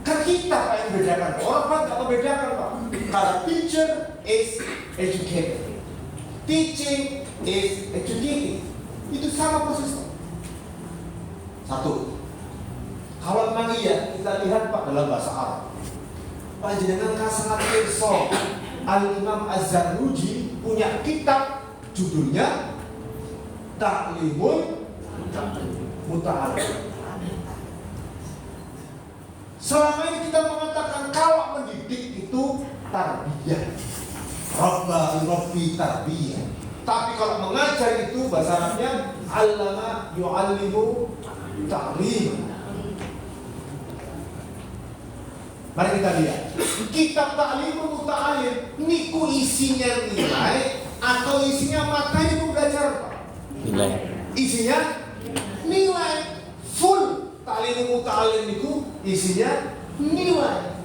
Speaker 1: Kan kita Pak yang membedakan, orang Barat tidak membedakan Pak. Karena teacher is educated, teaching is educating. Itu sama persis Pak. Satu, kalau memang iya kita lihat Pak dalam bahasa Arab, panjenengan kan sangat pirsa. Al-Imam Az-Zarnuji punya kitab judulnya Ta'limul Muta'alim. Selama ini kita mengatakan kalau mendidik itu tarbiyah, Rabbi tarbiyah. Tapi kalau mengajar itu bahasa Arabnya allama yu'allimu ta'lim. Mari kita lihat. Kitab Ta'limul Muta'allim niku isinya nilai atau isinya materi pembelajaran, Pak?
Speaker 2: Nilai.
Speaker 1: Isinya nilai. Full Ta'limul Muta'allim niku isinya nilai.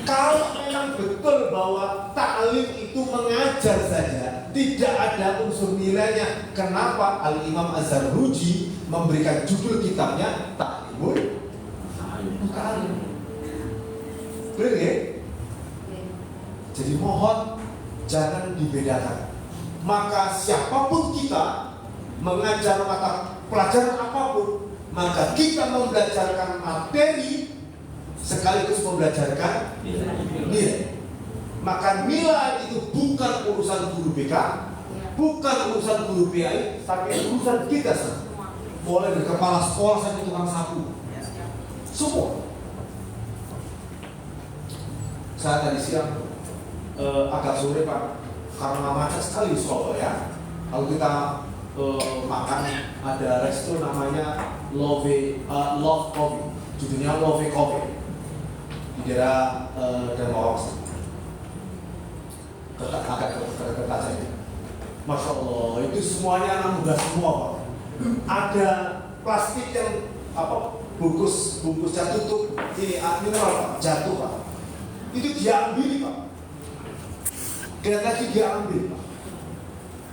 Speaker 1: Kalau memang betul bahwa ta'lim itu mengajar saja, tidak ada unsur nilainya, kenapa Al-Imam Az-Zarruji memberikan judul kitabnya Ta'limul Muta'allim? Benar ya? Jadi mohon jangan dibedakan. Maka siapapun kita mengajar mata pelajaran apapun, maka kita membelajarkan materi sekaligus membelajarkan nilai. Maka nilai itu bukan urusan guru BK, bukan urusan guru PAI, tapi urusan kita semua. Mulai dari kepala sekolah sampai tukang sapu, semua. Saya tadi siang agak sore, Pak, karena macet sekali di Surabaya. Kalau kita makan, ada resto namanya Love Coffee, judulnya Love Coffee di daerah Damawas. Agak dekat saja. Masya Allah, itu semuanya anak muda semua, Pak. Ada plastik yang bungkusnya tutup ini mineral, Pak, jatuh, Pak. Itu dia ambil, Pak. Dan lagi dia ambil, Pak.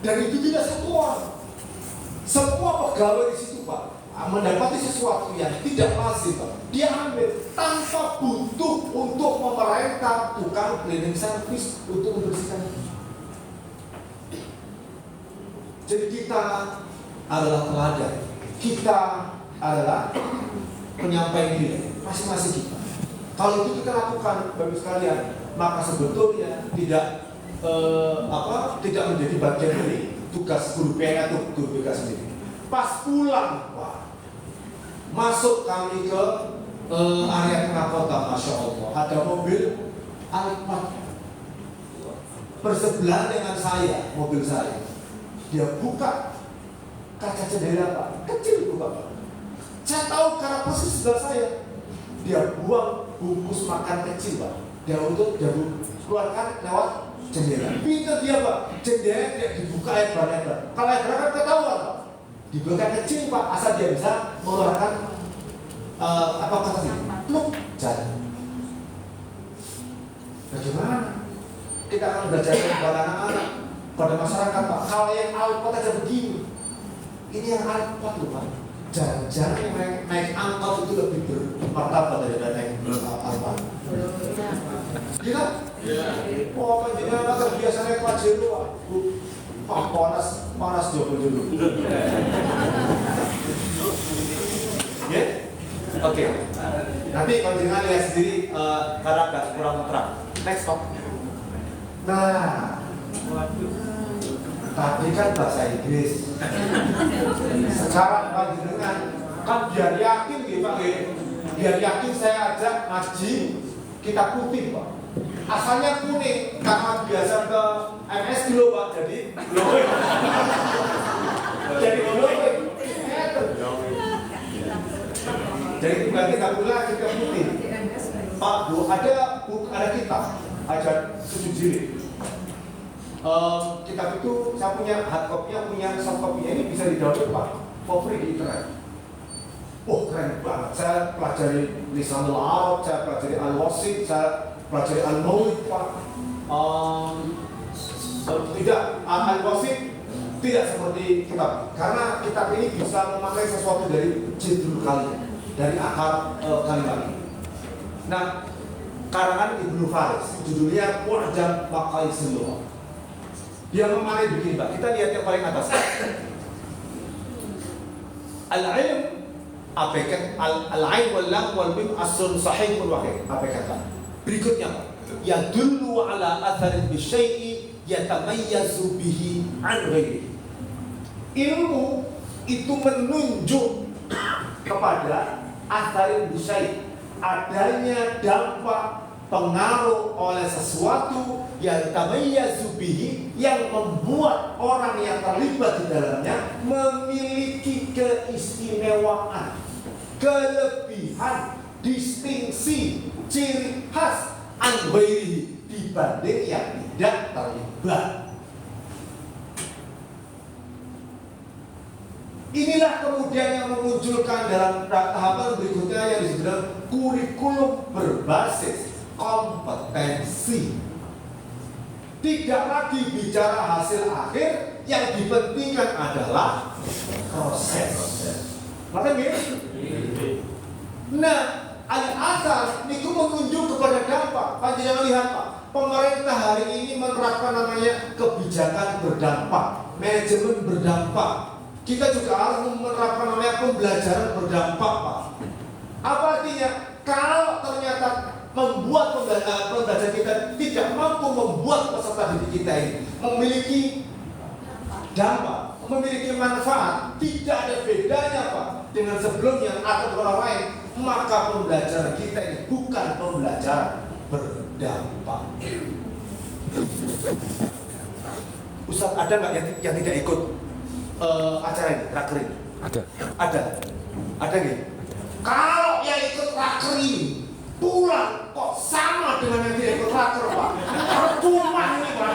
Speaker 1: Dan itu tidak satu orang. Semua pegawai di situ, Pak, mendapati sesuatu yang tidak lazim, Pak. Dia ambil tanpa butuh untuk memerintah tukang cleaning service untuk membersihkan. Jadi kita adalah teladan. Kita adalah penyampai nilai masing-masing kita. Kalau itu kita lakukan, Bapak sekalian, maka sebetulnya tidak menjadi bagian dari tugas guru PK atau guru BK sendiri. Pas pulang, Pak, masuk kami ke area tengah kota, Masya Allah, ada mobil Alphard bersebelahan dengan saya, mobil saya. Dia buka kaca jendela, Pak, kecil buka, Pak. Saya tahu karena persis sebelah saya. Dia buang bungkus makan kecil, Pak. Dia keluarkan lewat jendela. Pintar dia, Pak. Jendela tidak dibuka lebar-lebar. Kalau lebar kan ketahuan, Pak. Dibuka kecil, Pak, asal dia bisa mengeluarkan pluk jalan. Bagaimana kita akan belajar kepada anak-anak, pada masyarakat, Pak? Kalau yang Alphard aja begini, ini yang Alphard loh, Pak. Jarang-jarang yang naik angkot itu lebih bermartabat daripada naik Alphard. Iya? Oh, penjenengan terbiasa naik Pajero, Pak. Panas jauh dulu. Ya? Oke. Nanti kalau jangan lihat sendiri karena agak kurang terang. Next talk. Nah, tadi kan bahasa Inggris. Sekarang panjenengan kan biar yakin gitu, Pak. Biar yakin saya ajak ngaji kitab putih, Pak. Asalnya kuning karena biasa ke MS dulu, Pak. Jadi Jadi bukan kita pula kita putih. Pak Bu, ada kitab aja 7 jilid. Kitab itu saya punya hard copy-nya, punya soft copy-nya, ini bisa di-download, Pak, for free di internet. Oh, keren banget. Saya pelajari Lisanul Arab, saya pelajari Al-Wasit, saya pelajari Al-Maulid, Pak. Tidak, Al-Wasit tidak seperti kitab, karena kitab ini bisa memakai sesuatu dari judul kalimat, dari akar kalimat. Nah, karangan Ibnu Faris, judulnya Mu'jam Maqaisil Lughah. Dia memakai begini, Pak. Kita lihat yang paling atas. Al-ilm, al-ain wal lam wal mim aslun sahih wal wahid. Apa kata? Berikutnya, Pak. Yadullu ala atharin bisyai'i yatamayyazu bihi an ghairihi. Ilmu itu menunjuk kepada atharin bisyai', adanya dampak pengaruh oleh sesuatu yang tamayyazu bihi, yang membuat orang yang terlibat di dalamnya memiliki keistimewaan, kelebihan, distingsi ciri khas anggairi dibanding yang tidak terlibat. Inilah kemudian yang memunculkan dalam tahapan berikutnya yang disebut kurikulum berbasis kompetensi. Tidak lagi bicara hasil akhir, yang dipentingkan adalah proses. Maka nah, Al-Azhar itu menunjuk kepada dampak. Panjenengan lihat Pak, pemerintah hari ini menerapkan namanya kebijakan berdampak, manajemen berdampak. Kita juga harus menerapkan namanya pembelajaran berdampak Pak. Apa artinya? Kalau ternyata membuat pembelajaran kita tidak mampu membuat peserta didik kita ini memiliki dampak, memiliki manfaat, tidak ada bedanya Pak dengan sebelumnya atau orang lain, maka pembelajaran kita ini bukan pembelajaran berdampak. Ustaz, ada nggak yang tidak ikut acara ini, raker ini? Ada nggak? Kalau yang ikut raker ini pulang kok sama dengan yang tidak ikut raker Pak, percuma ini Pak.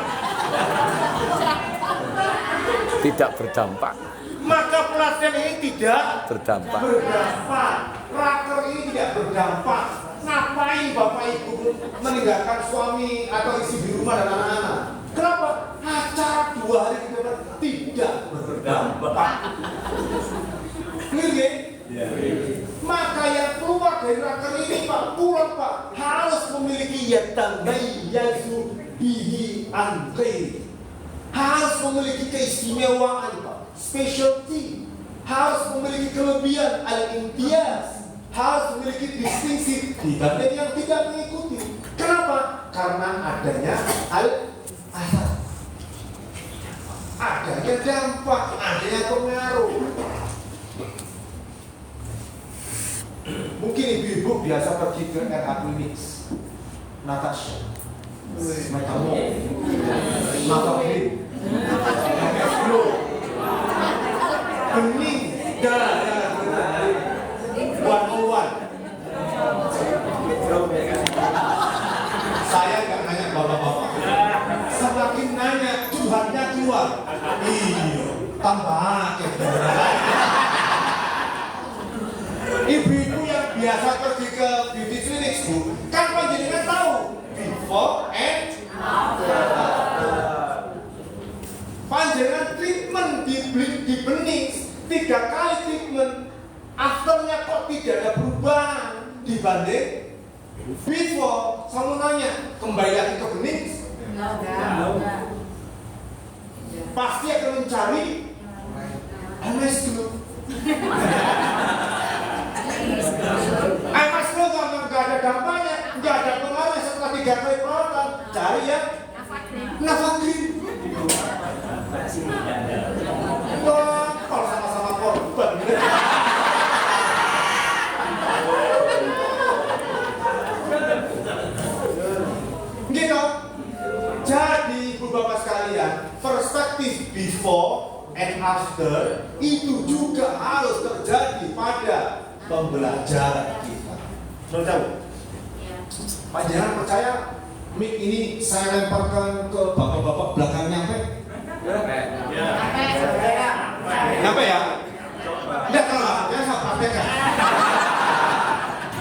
Speaker 2: Tidak berdampak.
Speaker 1: Maka pelatihan ini tidak
Speaker 2: Berdampak.
Speaker 1: Raker ini tidak berdampak. Ngapain Bapak Ibu meninggalkan suami atau istri di rumah dan anak-anak? Kenapa? Acara 2 hari ke depan tidak berdampak. Clear ya? Maka yang keluar dari raker ini Pak, pulang Pak, harus memiliki yatamaiyazu bihi an ghairi. Harus memiliki keistimewaan Pak, specialty. Harus memiliki kelebihan al-imtiyaz. Harus memiliki distingsi dibanding yang tidak mengikuti. Kenapa? Karena adanya al-athar, adanya dampak, adanya pengaruh. Mungkin ibu-ibu biasa pergi ke RH Clinics, Natasha, Metamo, Makarim, Bening, One-on-one. Saya nggak nanya bapak-bapak, semakin nanya curhatnya keluar. Iya, tambah ibu-ibu yang biasa pergi ke beauty clinic Bu, kan panjenengan tahu before and after. Panjenengan treatment di bening 3 kali treatment, afternya kok tidak ada perubahan dibanding before. Saya nanya, kembali lagi ke bening? Enggak. Pasti akan mencari MS dulu. MS dulu karena nggak ada dampaknya, nggak ada pengaruh setelah 3 kali perawatan, cari ya Navagrin. Wah, kalau sama-sama korban. Gitu. Jadi ibu bapak sekalian, perspektif before and after itu juga harus terjadi pada pembelajaran kita. Sudah tahu? Pak jangan percaya mic ini saya lemparkan ke bapak-bapak belakang nyampe? Nyampe ya? Tidak kalau ya saya praktekkan.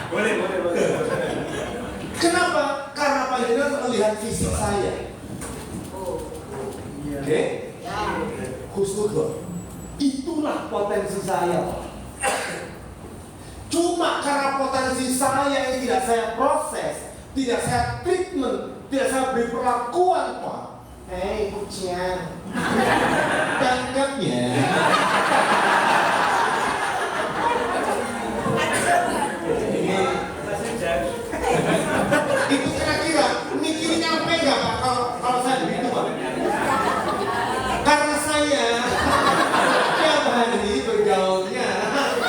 Speaker 1: Boleh. Kenapa? Karena Pak Jenderal melihat fisik saya. Oke? Husnudon. Itulah potensi saya. Cuma karena potensi saya yang tidak saya proses, tidak saya treatment, tidak saya beri perlakuan Pak. Hei kucing, tangkap ya. Itu kira-kira mikir nyampe nggak Pak kalau saya begitu Pak? Karena saya tiap hari bergaulnya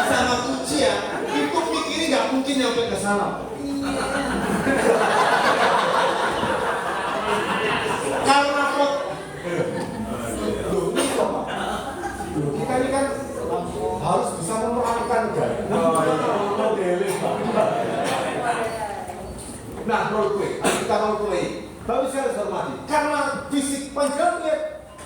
Speaker 1: sama kucing, itu mikirnya nggak mungkin nyampe ke sana. Karena kok, kita ini kan harus bisa memerankan kan? Modelis Pak. panjenengan lihat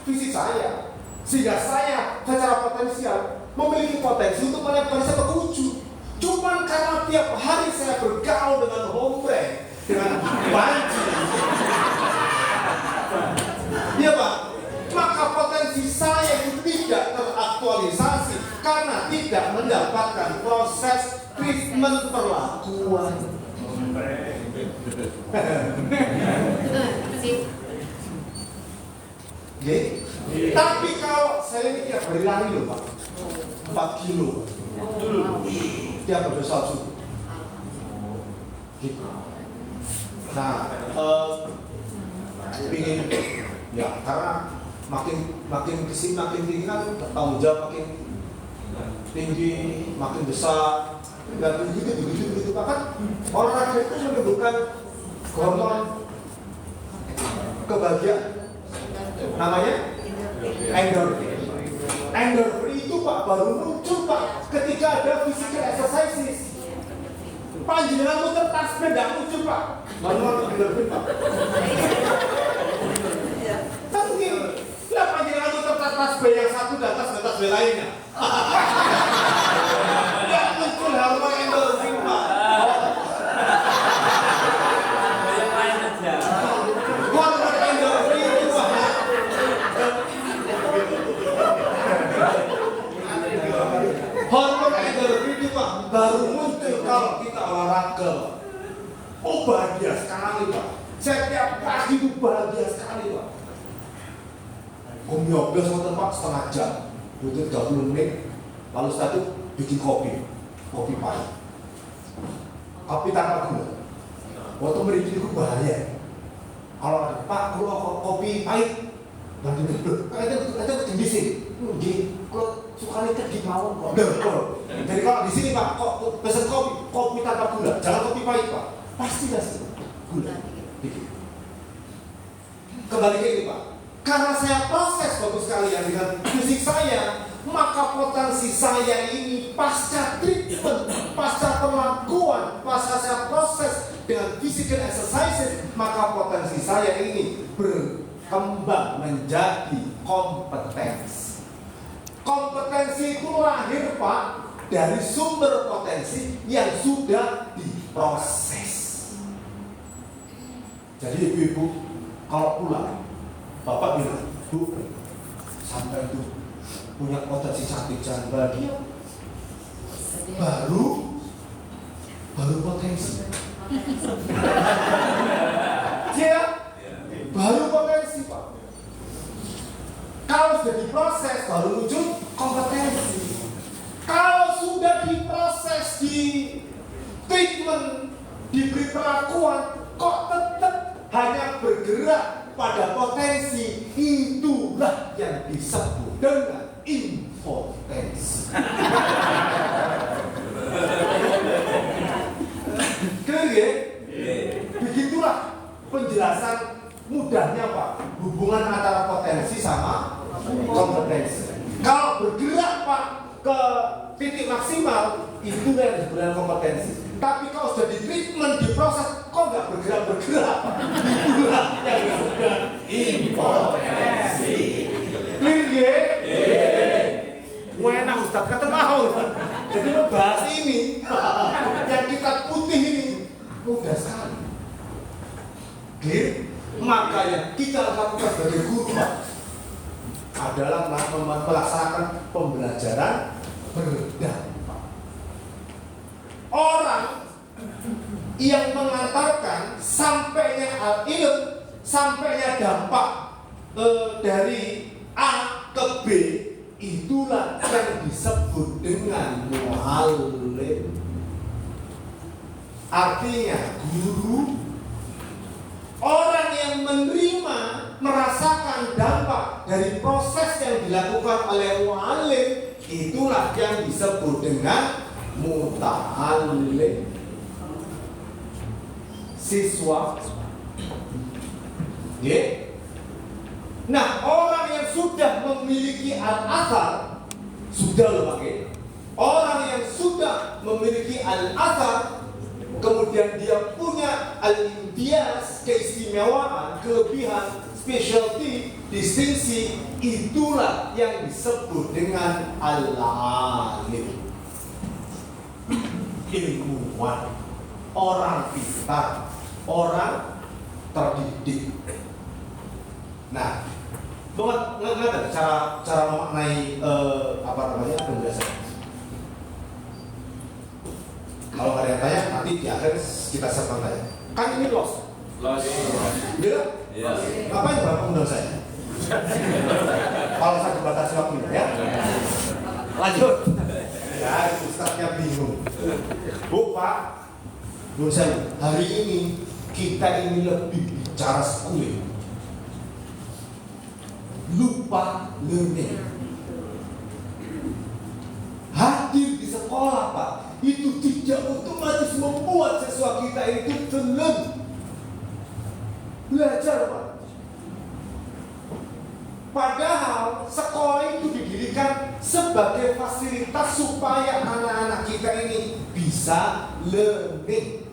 Speaker 1: visi saya, sehingga saya secara potensial memiliki potensi untuk menaikkan saya ke tujuh. Cuman karena tiap hari saya bergaul dengan hombre, dengan banci, ya Pak, maka potensi saya itu tidak teraktualisasi karena tidak mendapatkan proses treatment perlakuan. Tapi kalau saya ini tiap hari lari loh Pak, 4 kilo tiap hari salju gitu. Nah, ingin ya karena makin kesini makin tinggi kan tanggung jawab makin tinggi, makin besar, dan begitu bahkan olahraga itu menimbulkan hormon kebahagiaan, namanya endorfin. Endorfin itu Pak baru muncul Pak ketika ada physical exercises. Panjenengan muter tasbih tidak muncul Pak, hormon endorfin Pak. Tapi begini, lah panjenengan muter tasbih yang satu di atas tasbih lainnya. Tidak muncul hormon endorfin Pak. Hormon endorfin itu Pak. Hormon endorfin itu Pak baru muncul kalau kita olahraga. Oh bahagia sekali Pak. Setiap pagi itu bahagia sekali Pak. Ngombe Pak setengah jam, butuh 30 menit. Lalu setelah itu bikin kopi pahit, kopi tanpa gula. Waktu mereka itu bahaya. Kalau Pak kalau kopi pahit, nanti itu di sini. Kalau suka lihat di mawon kok. Jadi kalau di sini Pak, kok pesen kopi tanpa gula, jangan kopi pahit Pak. Pasti kasih gula. Kembali ke ini Pak. Karena saya proses bagus sekalian dengan fisik saya, maka potensi saya ini pasca treatment, pasca perlakuan, pasca saya proses dengan physical exercises, maka potensi saya ini berkembang menjadi kompetensi. Kompetensi itu lahir Pak dari sumber potensi yang sudah diproses. Jadi ibu-ibu kalau pulang, Bapak bilang, Bu, sampai itu punya potensi cantik dan bahagia. Baru potensi. Ya, baru potensi Pak. Kalau sudah diproses, baru muncul kompetensi. Kalau sudah diproses, di treatment, diberi perlakuan, kok tetap hanya bergerak pada potensi, itulah yang disebut dengan impotensi. Oke, begitulah penjelasan mudahnya Pak, hubungan antara potensi sama kompetensi. Kalau bergerak Pak ke titik maksimal, itu yang disebut dengan kompetensi. Tapi kalau sudah di treatment, diproses, kok nggak bergerak Pak? Itulah yang disebut dengan impotensi. Clear ya? Enak Ustaz, kata mau. Jadi membahas ini, yang kita putih ini mudah sekali. Clear? Makanya kita lakukan sebagai guru Pak adalah melaksanakan pembelajaran berdampak. Orang yang mengantarkan sampainya al-ilm, sampainya dampak dari A ke B, itulah yang disebut dengan muallim. Artinya guru. Orang yang menerima, merasakan dampak dari proses yang dilakukan oleh muallim, itulah yang disebut dengan muta'allim. Siswa. Nah, orang yang sudah memiliki al-athar, sudah loh pakai. Orang yang sudah memiliki al-athar, kemudian dia punya al-imtiaz, keistimewaan, kelebihan, specialty di distingsi, itulah yang disebut dengan al-alim, ilmuwan, orang pintar, orang terdidik. Nah, nggak cara memaknai penjelasan. Kalau nggak ada yang tanya, nanti di akhir kita siapkan tanya. Kan ini los. Iya?
Speaker 3: Iya.
Speaker 1: Ngapain Bapak undang saya? Kalau saya dibatasi waktunya, ya. Lanjut. Ya, Ustaznya bingung. Bu, Pak, Bu saya, hari ini kita ini lebih bicara schooling. Lupa learning. Hadir di sekolah, Pak, itu tidak otomatis membuat siswa kita itu tenang. Belajar, Pak. Padahal sekolah itu didirikan sebagai fasilitas supaya anak-anak kita ini bisa learning.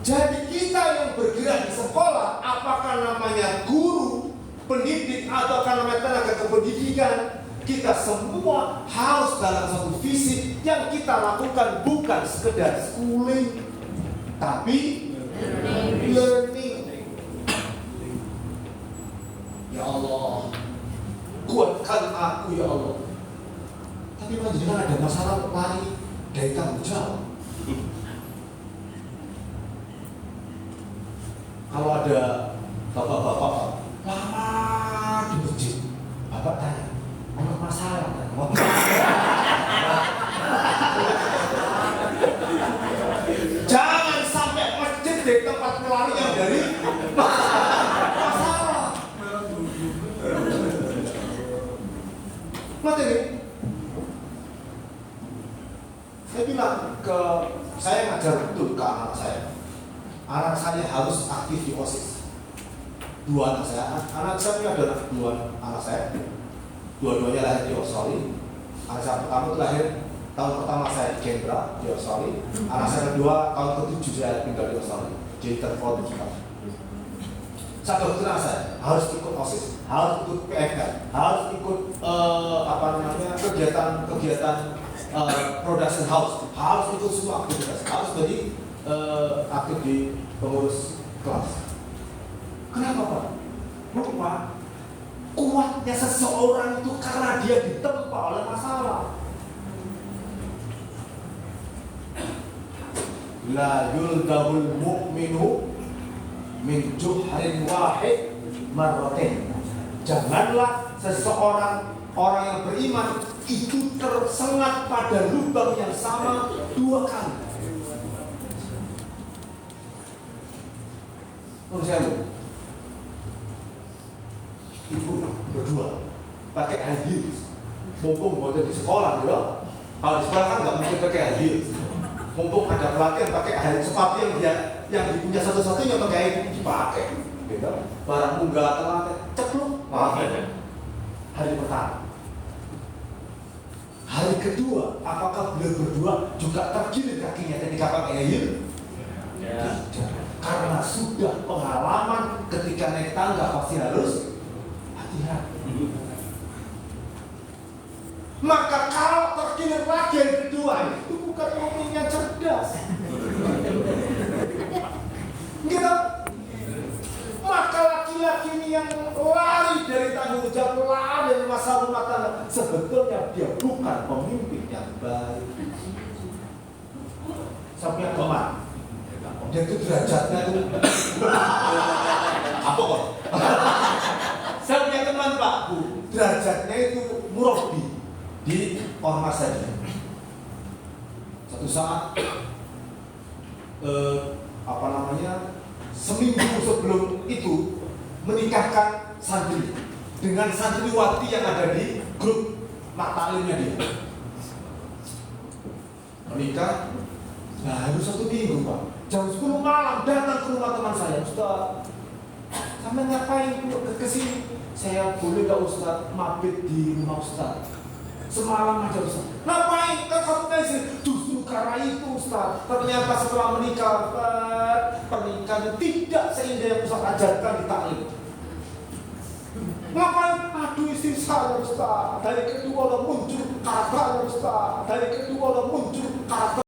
Speaker 1: Jadi kita yang bergerak di sekolah, apakah namanya guru, pendidik, atau namanya tenaga kependidikan, kita semua harus dalam satu visi yang kita lakukan bukan sekedar schooling, tapi learning. Ya Allah, kuatkan aku ya Allah. Tapi panjenengan ada masalah lari dari tanggung jawab. Kalau ada bapak-bapak lama di masjid, bapak tanya, ada masalah kan? Jangan sampai masjid di tempat pelarian dari masalah. Materi. Saya bilang saya ngajar betul ke anak saya. Anak saya harus aktif di OSIS. Dua anak saya, ini ada dua anak saya. Dua-duanya lahir di Australia. Anak saya pertama itu lahir tahun pertama saya di Canberra di Australia. Anak saya kedua tahun ke-7 saya tinggal di Australia. Jadi terfold juga. Satu anak saya harus ikut OSIS, harus ikut PFK, harus ikut kegiatan production house, harus ikut semua aktivitas, harus jadi aktif di pengurus kelas. Kenapa, Pak? Pak, kuatnya seseorang itu karena dia ditempa oleh masalah. La yuldahul mu'minu min juhrin wahid marratain. Janganlah orang yang beriman itu tersengat pada lubang yang sama 2 kali. Menurut saya, ibu berdua pakai high heels, mumpung waktu di sekolah, ya. Kalau di sekolah kan nggak mungkin pakai high heels. Mumpung ada pelatihan pakai sepatu yang punya satu-satunya pakai dipakai, gitu. Barang munggah telat, ceplok, hari pertama. Hari kedua, apakah beliau berdua juga tergilir kakinya ketika pakai high heels? Ya. Karena sudah pengalaman ketika naik tangga pasti harus hati-hati. Maka kalau terkilir lagi yang kedua itu bukan orang yang cerdas. Gitu. Maka laki-laki ini yang lari dari tanggung jawab, lari dari masalah rumah tangga, sebetulnya dia bukan pemimpin yang baik. Sampai teman. Dia itu derajatnya itu apa kok? Saya punya teman Pak Bu, derajatnya itu murabbi di ormas saja. Satu saat seminggu sebelum itu menikahkan santri dengan santriwati yang ada di grup maktalimnya dia. Menikah, nah harus 1 minggu Pak. Jam 10 malam datang ke rumah teman saya, Ustaz. Sampai ngapain ke sini? Saya boleh gak Ustaz mabit di rumah Ustaz? Semalam aja Ustaz. Ngapain? Kan kamu sini. Justru karena itu Ustaz. Ternyata setelah menikah, pernikahan tidak seindah yang Ustaz ajarkan di taklim. Ngapain? Aduh istri saya Ustaz. Dari kedua udah muncul karakter Ustaz. Dari kedua udah muncul karakter